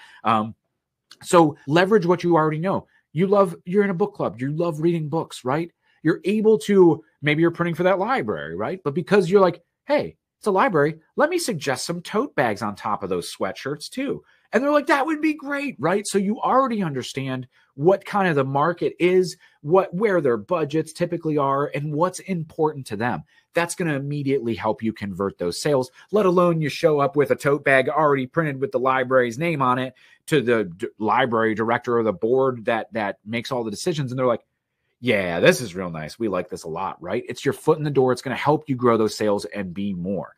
So leverage what you already know. You're in a book club. You love reading books, right? You're able to, maybe you're printing for that library, right? But because you're like, hey, it's a library, let me suggest some tote bags on top of those sweatshirts too. And they're like, that would be great, right? So you already understand what kind of the market is, where their budgets typically are, and what's important to them. That's going to immediately help you convert those sales, let alone you show up with a tote bag already printed with the library's name on it to the library director or the board that makes all the decisions. And they're like, yeah, this is real nice. We like this a lot, right? It's your foot in the door. It's going to help you grow those sales and be more.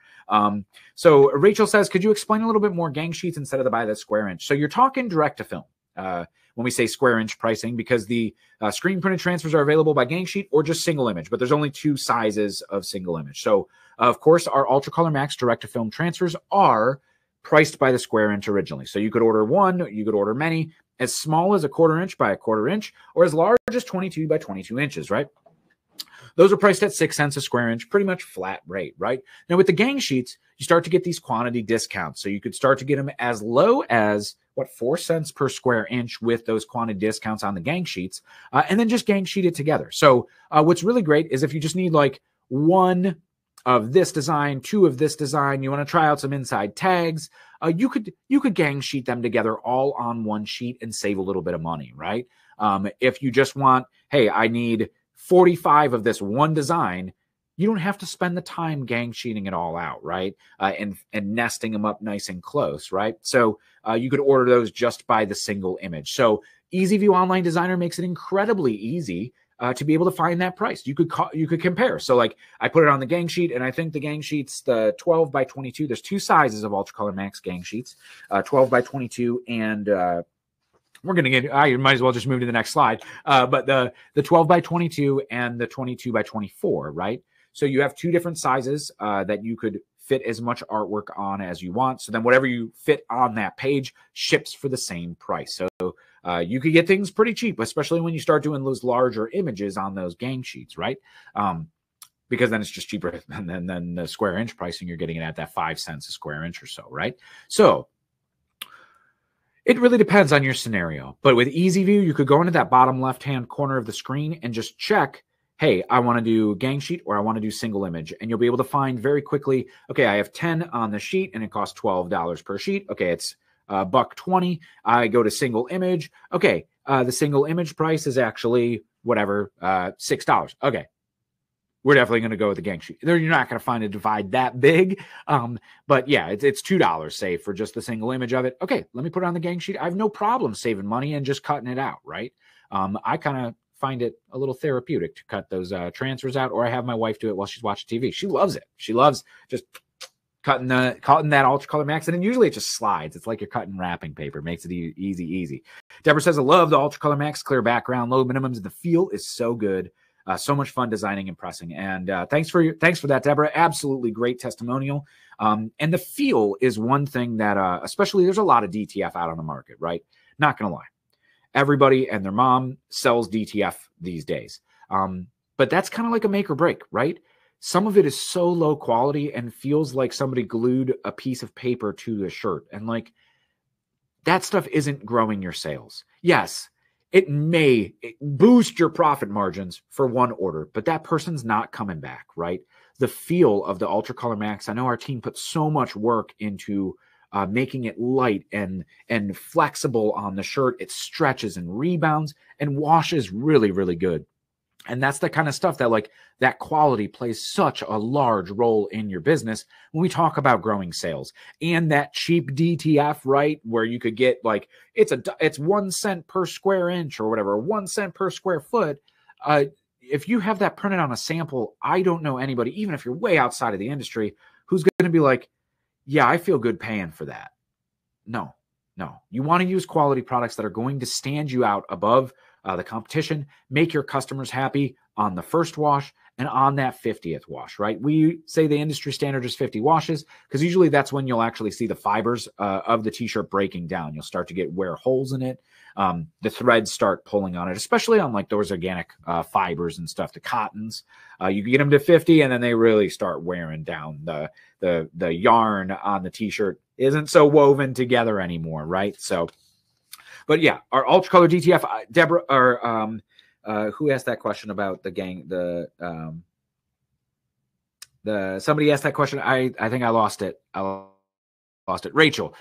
So Rachel says, could you explain a little bit more gang sheets instead of the buy the square inch? So you're talking direct to film when we say square inch pricing, because the screen printed transfers are available by gang sheet or just single image, but there's only 2 sizes of single image. So of course, our Ultra Color Max direct to film transfers are priced by the square inch originally. So you could order one, you could order many, as small as a 1/4 inch by a 1/4 inch, or as large as 22 by 22 inches, right? Those are priced at 6 cents a square inch, pretty much flat rate, right? Now with the gang sheets, you start to get these quantity discounts. So you could start to get them as low as 4 cents per square inch with those quantity discounts on the gang sheets, and then just gang sheet it together. So what's really great is if you just need like 1 of this design, 2 of this design, you want to try out some inside tags, you could gang sheet them together all on 1 sheet and save a little bit of money, right? If you just want, hey, I need 45 of this one design, you don't have to spend the time gang sheeting it all out, right? And nesting them up nice and close, right? So you could order those just by the single image. So EasyView Online Designer makes it incredibly easy to be able to find that price. You could compare. So like I put it on the gang sheet, and I think the gang sheets, the 12 by 22, there's 2 sizes of Ultra Color Max gang sheets, 12 by 22 and we're going to get, I might as well just move to the next slide. But the 12 by 22 and the 22 by 24, right? So you have 2 different sizes that you could fit as much artwork on as you want. So then whatever you fit on that page ships for the same price. So you could get things pretty cheap, especially when you start doing those larger images on those gang sheets, right? Because then it's just cheaper than the square inch pricing. You're getting it at that 5 cents a square inch or so, right? So it really depends on your scenario. But with EasyView, you could go into that bottom left-hand corner of the screen and just check, hey, I want to do gang sheet or I want to do single image. And you'll be able to find very quickly, okay, I have 10 on the sheet and it costs $12 per sheet. Okay, it's $1.20. I go to single image. Okay, the single image price is actually whatever, $6. Okay, we're definitely going to go with the gang sheet. You're not going to find a divide that big. But yeah, it's $2, say, for just the single image of it. Okay, let me put it on the gang sheet. I have no problem saving money and just cutting it out, right? I kind of find it a little therapeutic to cut those transfers out, or I have my wife do it while she's watching TV. She loves it. She loves just cutting that Ultra Color Max, and then usually it just slides. It's like you're cutting wrapping paper. Makes it easy. Deborah says, I love the Ultra Color Max, clear background, low minimums. The feel is so good. So much fun designing and pressing. And thanks for that, Deborah. Absolutely great testimonial. And the feel is one thing that, especially there's a lot of DTF out on the market, right? Not going to lie. Everybody and their mom sells DTF these days. But that's kind of like a make or break, right? Some of it is so low quality and feels like somebody glued a piece of paper to the shirt. And like that stuff isn't growing your sales. Yes, it may boost your profit margins for one order, but that person's not coming back, right? The feel of the Ultra Color Max, I know our team put so much work into making it light and flexible on the shirt. It stretches and rebounds and washes really, really good. And that's the kind of stuff that like that quality plays such a large role in your business when we talk about growing sales. And that cheap DTF, right, where you could get like it's 1 cent per square inch or whatever, 1 cent per square foot. If you have that printed on a sample, I don't know anybody, even if you're way outside of the industry, who's going to be like, yeah, I feel good paying for that. No. You want to use quality products that are going to stand you out above the competition, make your customers happy on the first wash, and on that 50th wash, right? We say the industry standard is 50 washes because usually that's when you'll actually see the fibers of the t-shirt breaking down. You'll start to wear holes in it. The threads start pulling on it, especially on like those organic fibers and stuff, the cottons. You get them to 50 and then they really start wearing down. The yarn on the t-shirt isn't so woven together anymore, right? So, but yeah, our ultra color DTF, Deborah, or who asked that question about the gang? Somebody asked that question. I think I lost it. Rachel.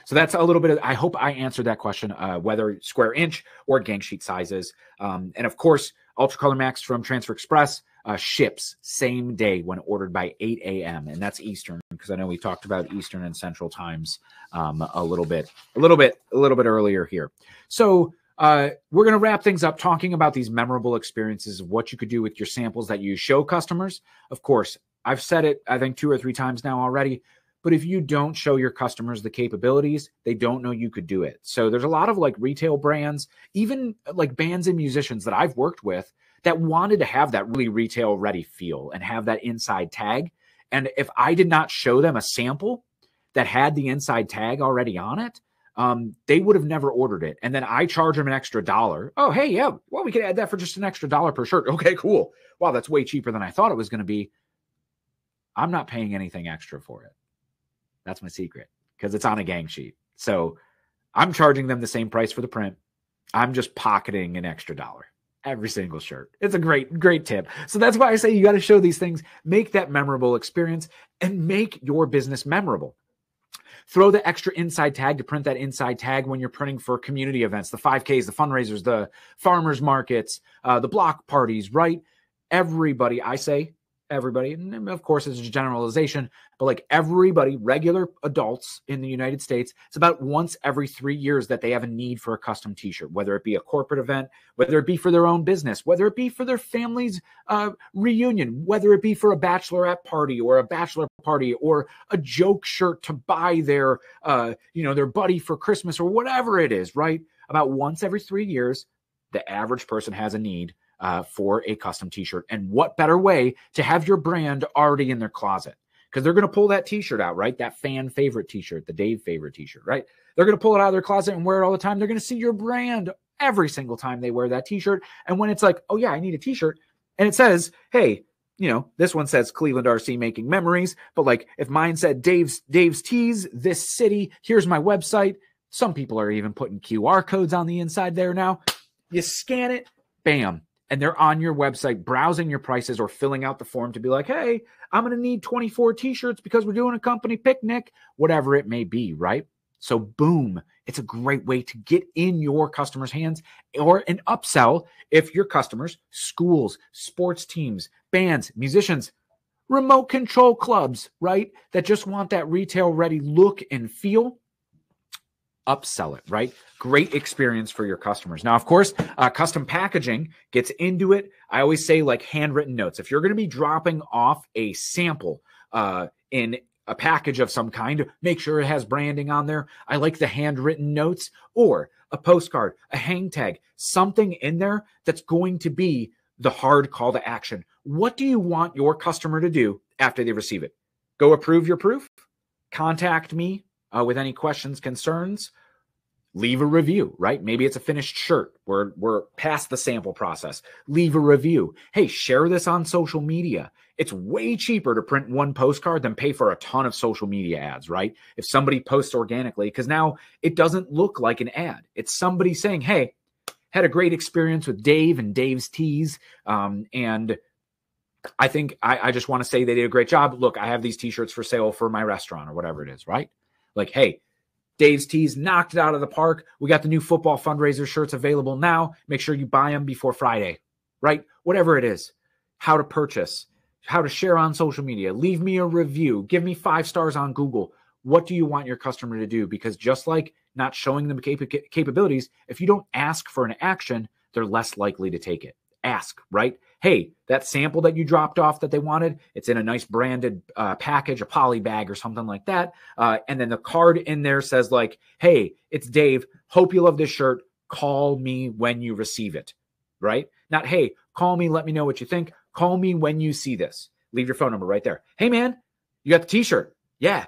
So that's a little bit of, I hope I answered that question, whether square inch or gang sheet sizes. And of course, Ultra Color Max from Transfer Express ships same day when ordered by 8 a.m. And that's Eastern, because I know we talked about Eastern and Central times a little bit earlier here. So we're going to wrap things up talking about these memorable experiences of what you could do with your samples that you show customers. Of course, I've said it, I think 2 or 3 times now already, but if you don't show your customers the capabilities, they don't know you could do it. So there's a lot of like retail brands, even like bands and musicians that I've worked with that wanted to have that really retail ready feel and have that inside tag. And if I did not show them a sample that had the inside tag already on it, they would have never ordered it. And then I charge them an extra $1. Oh, hey, yeah, well, we could add that for just an extra $1 per shirt. Okay, cool. Wow, that's way cheaper than I thought it was going to be. I'm not paying anything extra for it. That's my secret, because it's on a gang sheet. So I'm charging them the same price for the print. I'm just pocketing an extra $1 every single shirt. It's a great tip. So that's why I say you got to show these things, make that memorable experience, and make your business memorable. Throw the extra inside tag to print that inside tag when you're printing for community events, the 5Ks, the fundraisers, the farmers markets, the block parties, right? Everybody, I say everybody, and of course it's a generalization, but like everybody, regular adults in the United States, it's about once every 3 years that they have a need for a custom t-shirt, whether it be a corporate event, whether it be for their own business, whether it be for their family's reunion, whether it be for a bachelorette party or a bachelor party or a joke shirt to buy their their buddy for Christmas or whatever it is, right? About once every 3 years, the average person has a need for a custom t-shirt. And what better way to have your brand already in their closet? Because they're going to pull that t-shirt out, right? That fan favorite t-shirt, the Dave favorite t-shirt, right? They're going to pull it out of their closet and wear it all the time. They're going to see your brand every single time they wear that t-shirt. And when it's like, oh yeah, I need a t-shirt, and it says, hey, this one says Cleveland RC making memories, but like if mine said Dave's Tees, this city, here's my website. Some people are even putting QR codes on the inside there now. You scan it, bam. And they're on your website browsing your prices or filling out the form to be like, hey, I'm going to need 24 t-shirts because we're doing a company picnic, whatever it may be, right? So boom, it's a great way to get in your customers' hands or an upsell if your customers, schools, sports teams, bands, musicians, remote control clubs, right? That just want that retail ready look and feel. Upsell it, right? Great experience for your customers. Now, of course, custom packaging gets into it. I always say like handwritten notes. If you're going to be dropping off a sample in a package of some kind, make sure it has branding on there. I like the handwritten notes or a postcard, a hang tag, something in there that's going to be the hard call to action. What do you want your customer to do after they receive it? Go approve your proof? Contact me with any questions, concerns, leave a review, right? Maybe it's a finished shirt. We're past the sample process. Leave a review. Hey, share this on social media. It's way cheaper to print one postcard than pay for a ton of social media ads, right? If somebody posts organically, because now it doesn't look like an ad. It's somebody saying, hey, had a great experience with Dave and Dave's Tees. And I think I just want to say they did a great job. Look, I have these t-shirts for sale for my restaurant or whatever it is, right? Like, hey, Dave's Tees knocked it out of the park. We got the new football fundraiser shirts available now. Make sure you buy them before Friday, right? Whatever it is, how to purchase, how to share on social media, leave me a review, give me 5 stars on Google. What do you want your customer to do? Because just like not showing them capabilities, if you don't ask for an action, they're less likely to take it. Ask, right? Hey, that sample that you dropped off that they wanted, it's in a nice branded package, a poly bag or something like that. And then the card in there says like, hey, it's Dave. Hope you love this shirt. Call me when you receive it, right? Not, hey, call me, let me know what you think. Call me when you see this. Leave your phone number right there. Hey, man, you got the t-shirt? Yeah.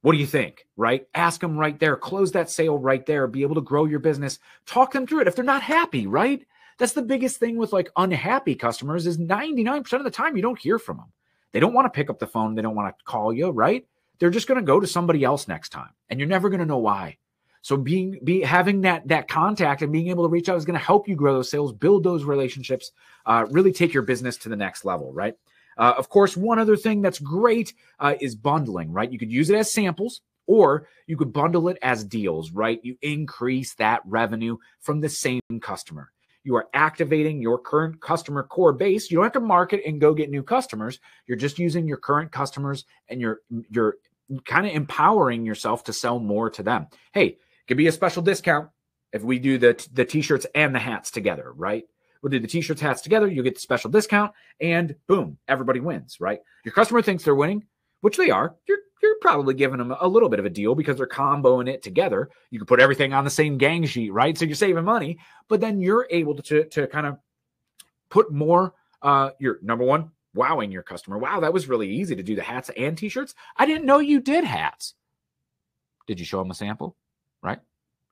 What do you think? Right? Ask them right there. Close that sale right there. Be able to grow your business. Talk them through it. If they're not happy, right? That's the biggest thing with like unhappy customers is 99% of the time you don't hear from them. They don't want to pick up the phone. They don't want to call you, right? They're just going to go to somebody else next time. And you're never going to know why. So having that contact and being able to reach out is going to help you grow those sales, build those relationships, really take your business to the next level, right? Of course, one other thing that's great is bundling, right? You could use it as samples or you could bundle it as deals, right? You increase that revenue from the same customer. You are activating your current customer core base. You don't have to market and go get new customers. You're just using your current customers and you're kind of empowering yourself to sell more to them. Hey, it could be a special discount if we do the t-shirts and the hats together, right? We'll do the t-shirts, hats together. You'll get the special discount and boom, everybody wins, right? Your customer thinks they're winning, which they are. You're probably giving them a little bit of a deal because they're comboing it together. You can put everything on the same gang sheet, right? So you're saving money, but then you're able to kind of put more, your number one, wowing your customer. Wow, that was really easy to do the hats and t-shirts. I didn't know you did hats. Did you show them a sample, right?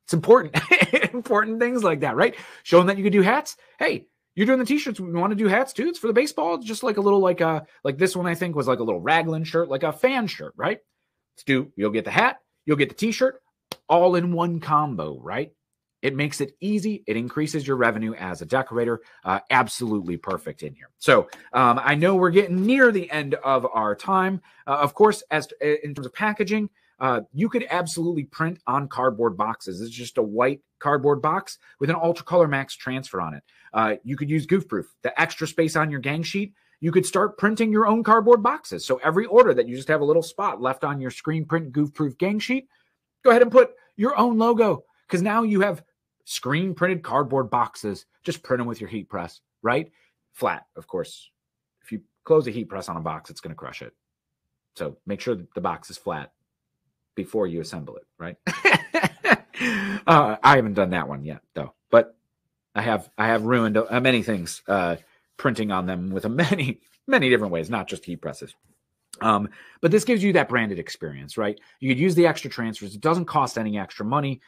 It's important, important things like that, right? Show them that you can do hats. Hey, you're doing the t-shirts. We want to do hats too. It's for the baseball. It's just like a little, like this one, I think was like a little raglan shirt, like a fan shirt, right? You'll get the hat, you'll get the t-shirt all in one combo, right? It makes it easy. It increases your revenue as a decorator. Absolutely perfect in here. So I know we're getting near the end of our time. Of course, in terms of packaging, you could absolutely print on cardboard boxes. It's just a white cardboard box with an Ultra Color Max transfer on it. You could use Goof Proof, the extra space on your gang sheet. You could start printing your own cardboard boxes. So every order that you just have a little spot left on your screen print Goof Proof gang sheet, go ahead and put your own logo because now you have screen printed cardboard boxes. Just print them with your heat press, right? Flat, of course. If you close a heat press on a box, it's going to crush it. So make sure that the box is flat before you assemble it, right? I haven't done that one yet, though. But I have ruined many things printing on them with many different ways, not just heat presses. But this gives you that branded experience, right? You could use the extra transfers. It doesn't cost any extra money.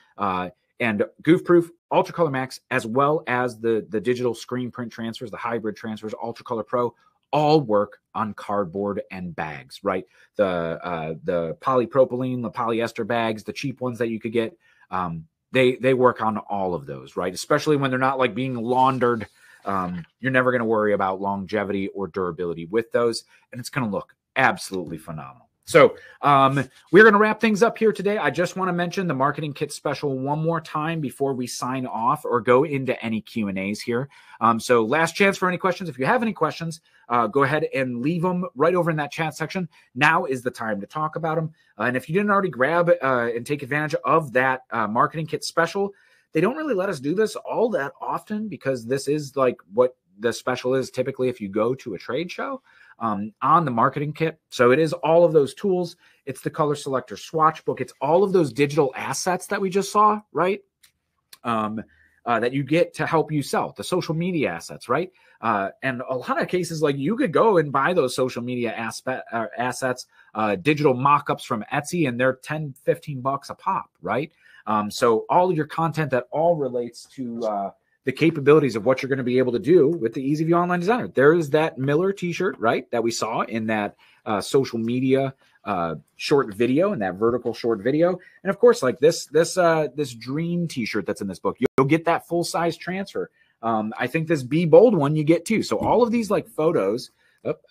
And Goof Proof, Ultra Color Max, as well as the digital screen print transfers, the hybrid transfers, Ultra Color Pro, all work on cardboard and bags, right? The polypropylene, the polyester bags, the cheap ones that you could get, they work on all of those, right? Especially when they're not like being laundered. You're never going to worry about longevity or durability with those, and it's going to look absolutely phenomenal. So we're going to wrap things up here today. I just want to mention the marketing kit special one more time before we sign off or go into any Q&As here. So last chance for any questions. If you have any questions, go ahead and leave them right over in that chat section. Now is the time to talk about them. And if you didn't already grab and take advantage of that marketing kit special, they don't really let us do this all that often because this is like what the special is typically if you go to a trade show. On the marketing kit. So it is all of those tools. It's the color selector swatch book. It's all of those digital assets that we just saw, right? That you get to help you sell, the social media assets, right? And a lot of cases, like you could go and buy those social media assets, digital mock-ups from Etsy, and they're 10, 15 bucks a pop, right? So all of your content that all relates to the capabilities of what you're going to be able to do with the Easy View Online Designer. There is that Miller t-shirt, right, that we saw in that social media short video, and that vertical short video. And of course, like this dream t-shirt that's in this book, you'll get that full size transfer. I think this Be Bold one you get too. So all of these like photos,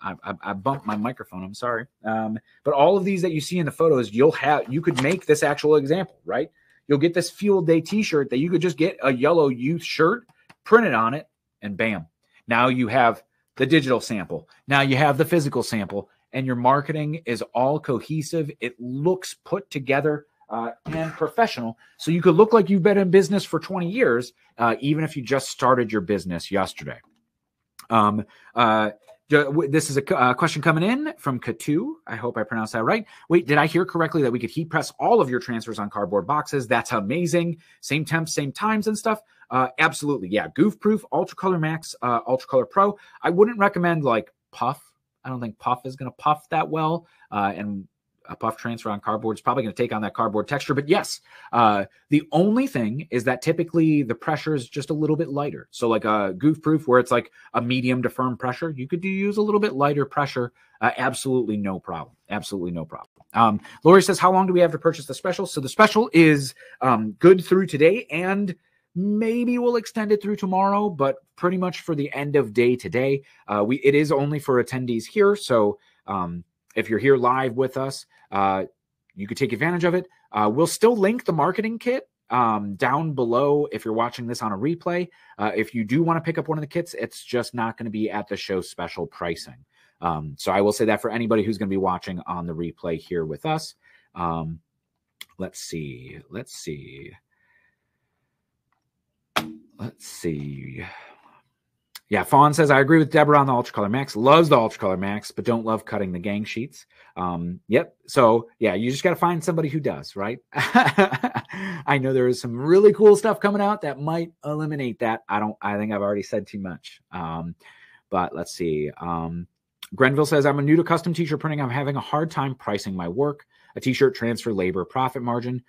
I bumped my microphone, I'm sorry. But all of these that you see in the photos, you could make this actual example, right? You'll get this Field Day t-shirt that you could just get a yellow youth shirt, print it on it, and bam. Now you have the digital sample. Now you have the physical sample, and your marketing is all cohesive. It looks put together and professional. So you could look like you've been in business for 20 years, even if you just started your business yesterday. This is a question coming in from Katu. I hope I pronounced that right. Wait, did I hear correctly that we could heat press all of your transfers on cardboard boxes? That's amazing. Same temps, same times and stuff. Absolutely. Yeah. Goof Proof, Ultra Color Max, Ultra Color Pro. I wouldn't recommend like puff. I don't think puff is going to puff that well. And a puff transfer on cardboard is probably going to take on that cardboard texture. But yes, the only thing is that typically the pressure is just a little bit lighter. So like a goof proof where it's like a medium to firm pressure, you could use a little bit lighter pressure. Absolutely no problem. Absolutely no problem. Lori says, how long do we have to purchase the special? So the special is good through today, and maybe we'll extend it through tomorrow, but pretty much for the end of day today. It is only for attendees here. So if you're here live with us, you could take advantage of it. We'll still link the marketing kit down below if you're watching this on a replay. If you do want to pick up one of the kits, it's just not going to be at the show special pricing. So I will say that for anybody who's going to be watching on the replay here with us. Let's see. Yeah, Fawn says, I agree with Deborah on the Ultra Color Max. Loves the Ultra Color Max, but don't love cutting the gang sheets. Yep. So, yeah, you just got to find somebody who does, right? I know there is some really cool stuff coming out that might eliminate that. I think I've already said too much. But let's see. Grenville says, I'm new to custom t-shirt printing. I'm having a hard time pricing my work. A t-shirt transfer, labor, profit margin,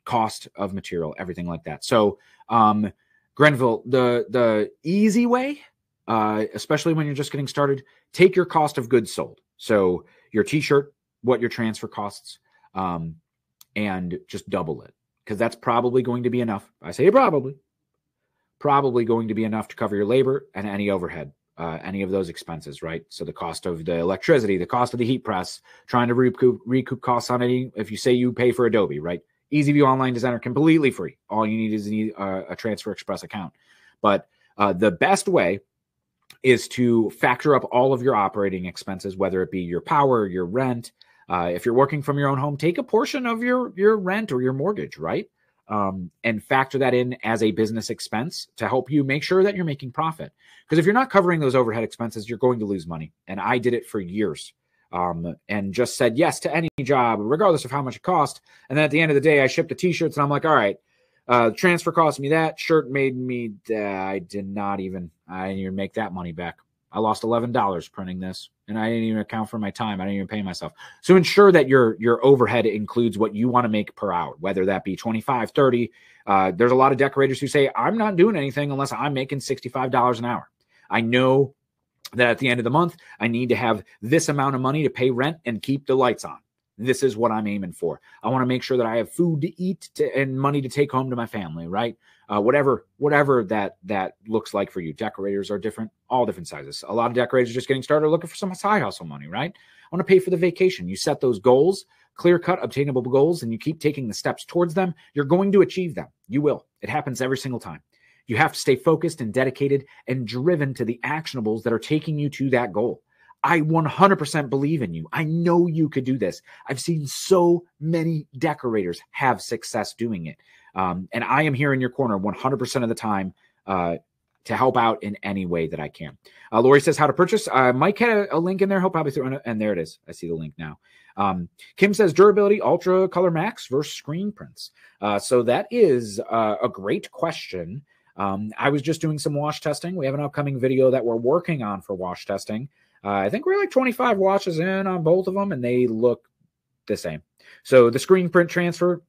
cost of material, everything like that. So, Grenville, the easy way, especially when you're just getting started, take your cost of goods sold. So your t-shirt, what your transfer costs, and just double it, because that's probably going to be enough. I say probably going to be enough to cover your labor and any overhead, any of those expenses, right? So the cost of the electricity, the cost of the heat press, trying to recoup costs on any, if you say you pay for Adobe, right? EasyView Online Designer, completely free. All you need is a Transfer Express account. But the best way is to factor up all of your operating expenses, whether it be your power, your rent. If you're working from your own home, take a portion of your rent or your mortgage, right? And factor that in as a business expense to help you make sure that you're making profit. Because if you're not covering those overhead expenses, you're going to lose money. And I did it for years. And just said yes to any job, regardless of how much it cost. And then at the end of the day, I shipped the t-shirts and I'm like, all right, transfer cost me that, shirt made me, I didn't even make that money back. I lost $11 printing this, and I didn't even account for my time. I didn't even pay myself. So ensure that your overhead includes what you want to make per hour, whether that be 25, 30. There's a lot of decorators who say, I'm not doing anything unless I'm making $65 an hour. I know that at the end of the month, I need to have this amount of money to pay rent and keep the lights on. This is what I'm aiming for. I want to make sure that I have food to eat and money to take home to my family, right? Whatever that looks like for you. Decorators are different, all different sizes. A lot of decorators are just getting started looking for some side hustle money, right? I want to pay for the vacation. You set those goals, clear-cut, obtainable goals, and you keep taking the steps towards them. You're going to achieve them. You will. It happens every single time. You have to stay focused and dedicated and driven to the actionables that are taking you to that goal. I 100% believe in you. I know you could do this. I've seen so many decorators have success doing it. And I am here in your corner 100% of the time to help out in any way that I can. Lori says how to purchase. Mike had a link in there. He'll probably throw it, and there it is. I see the link now. Kim says durability, Ultra Color Max versus screen prints. So that is a great question. I was just doing some wash testing. We have an upcoming video that we're working on for wash testing. I think we're like 25 washes in on both of them, and they look the same. So the screen print transfer,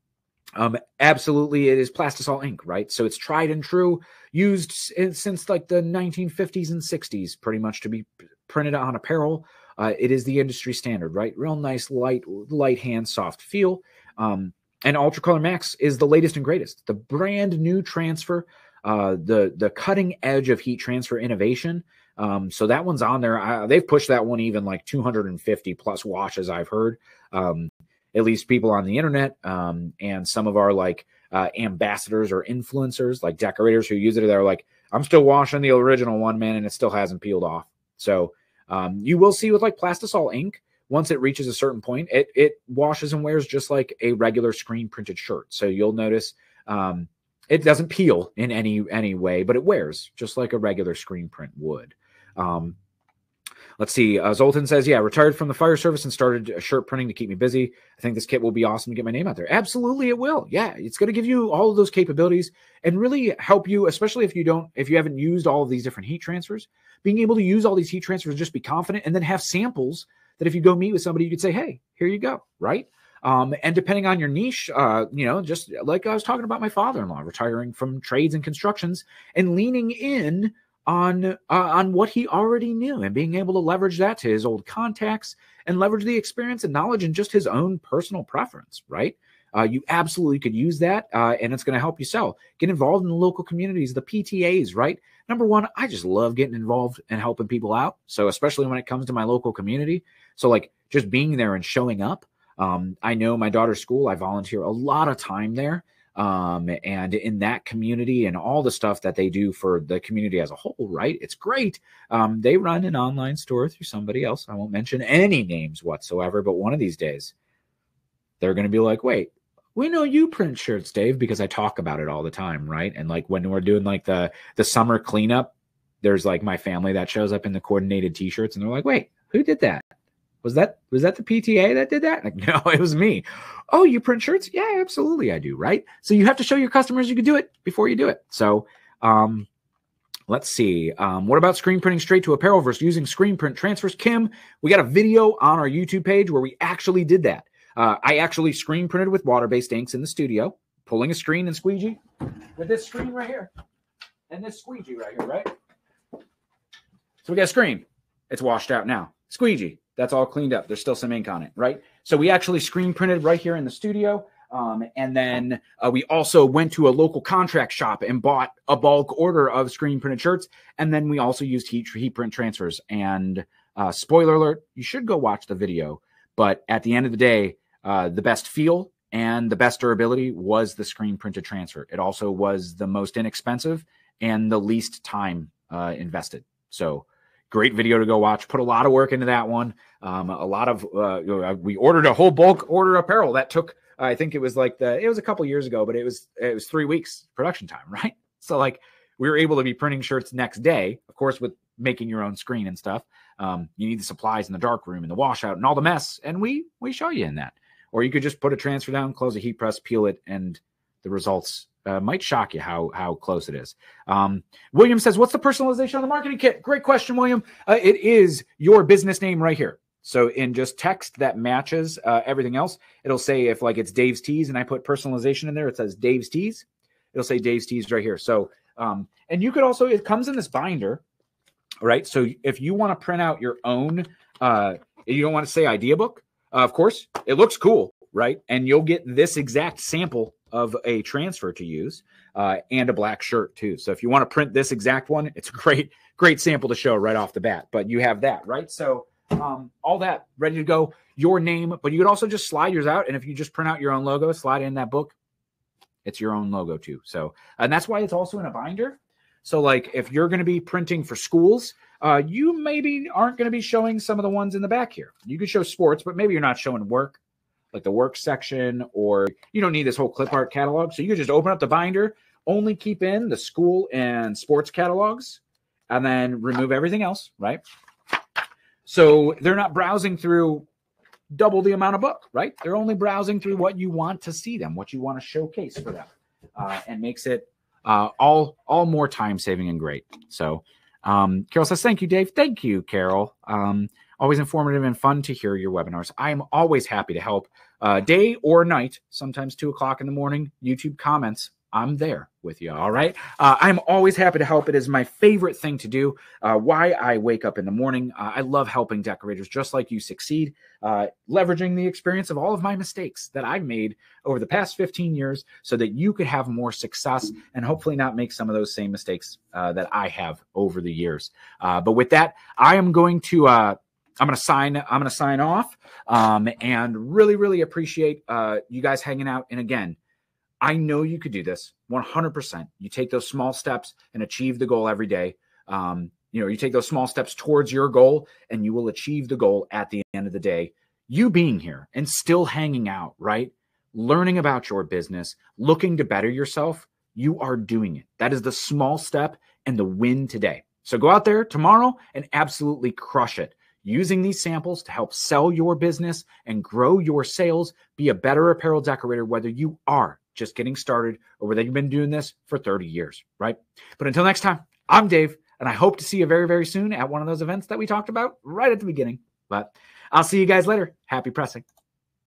absolutely, it is plastisol ink, right? So it's tried and true, used since like the 1950s and 60s, pretty much, to be printed on apparel. It is the industry standard, right? Real nice, light hand, soft feel. And Ultra Color Max is the latest and greatest. The brand new transfer, the cutting edge of heat transfer innovation. So that one's on there. They've pushed that one even like 250 plus washes, I've heard. At least people on the internet, and some of our like ambassadors or influencers, like decorators who use it, they're like, I'm still washing the original one, man, and it still hasn't peeled off. So you will see with like plastisol ink, once it reaches a certain point, it washes and wears just like a regular screen printed shirt. So you'll notice it doesn't peel in any way, but it wears just like a regular screen print would. Let's see. Zoltan says, yeah, retired from the fire service and started shirt printing to keep me busy. I think this kit will be awesome to get my name out there. Absolutely, it will. Yeah, it's going to give you all of those capabilities and really help you, especially if you haven't used all of these different heat transfers, being able to use all these heat transfers, just be confident and then have samples that if you go meet with somebody, you could say, hey, here you go, right? And depending on your niche, just like I was talking about my father-in-law retiring from trades and constructions and leaning in on what he already knew and being able to leverage that to his old contacts and leverage the experience and knowledge and just his own personal preference, right? You absolutely could use that, and it's going to help you sell. Get involved in the local communities, the PTAs, right? Number one, I just love getting involved and helping people out. So especially when it comes to my local community. So like just being there and showing up. I know my daughter's school, I volunteer a lot of time there. And in that community and all the stuff that they do for the community as a whole, right? It's great. They run an online store through somebody else. I won't mention any names whatsoever, but one of these days they're going to be like, wait, we know you print shirts, Dave, because I talk about it all the time, right? And like when we're doing like the summer cleanup, there's like my family that shows up in the coordinated t-shirts and they're like, wait, who did that? Was that the PTA that did that? Like, no, it was me. Oh, you print shirts? Yeah, absolutely I do, right? So you have to show your customers you can do it before you do it. So let's see. What about screen printing straight to apparel versus using screen print transfers? Kim, we got a video on our YouTube page where we actually did that. I actually screen printed with water-based inks in the studio, pulling a screen and squeegee with this screen right here and this squeegee right here, right? So we got a screen. It's washed out now. Squeegee. That's all cleaned up. There's still some ink on it, right? So we actually screen printed right here in the studio. And then we also went to a local contract shop and bought a bulk order of screen printed shirts. And then we also used heat print transfers. And spoiler alert, you should go watch the video. But at the end of the day, the best feel and the best durability was the screen printed transfer. It also was the most inexpensive and the least time invested. So great video to go watch. Put a lot of work into that one. We ordered a whole bulk order apparel that took, I think it was it was a couple years ago, but it was 3 weeks production time, right? So like we were able to be printing shirts next day, of course, with making your own screen and stuff. You need the supplies in the dark room and the washout and all the mess. And we show you in that. Or you could just put a transfer down, close a heat press, peel it, and the results might shock you how close it is. William says, what's the personalization on the marketing kit? Great question, William. It is your business name right here. So in just text that matches everything else, it'll say if like it's Dave's Tees and I put personalization in there, it says Dave's Tees. It'll say Dave's Tees right here. So, and you could also, it comes in this binder, right? So if you want to print out your own, you don't want to say idea book, of course, it looks cool, right? And you'll get this exact sample of a transfer to use and a black shirt too. So if you want to print this exact one, it's a great sample to show right off the bat, but you have that, right? So all that ready to go, your name, but you could also just slide yours out. And if you just print out your own logo, slide in that book, it's your own logo too. So, and that's why it's also in a binder. So like if you're going to be printing for schools, you maybe aren't going to be showing some of the ones in the back here. You could show sports, but maybe you're not showing work, like the work section, or you don't need this whole clip art catalog. So you could just open up the binder, only keep in the school and sports catalogs, and then remove everything else, right? So they're not browsing through double the amount of book, right? They're only browsing through what you want to see them, what you want to showcase for them, and makes it all more time saving and great. So Carol says, thank you, Dave. Thank you, Carol. Always informative and fun to hear your webinars. I'm always happy to help day or night, sometimes 2 o'clock in the morning, YouTube comments. I'm there with you. All right. I'm always happy to help. It is my favorite thing to do. Why I wake up in the morning. I love helping decorators just like you succeed, leveraging the experience of all of my mistakes that I've made over the past 15 years so that you could have more success and hopefully not make some of those same mistakes that I have over the years. But with that, I am going to I'm going to sign off and really appreciate you guys hanging out. And again, I know you could do this 100%. You take those small steps and achieve the goal every day. You take those small steps towards your goal and you will achieve the goal at the end of the day. You being here and still hanging out, right? Learning about your business, looking to better yourself, you are doing it. That is the small step and the win today. So go out there tomorrow and absolutely crush it, using these samples to help sell your business and grow your sales. Be a better apparel decorator, whether you are just getting started or whether you've been doing this for 30 years, right? But until next time, I'm Dave, and I hope to see you very, very soon at one of those events that we talked about right at the beginning. But I'll see you guys later. Happy pressing.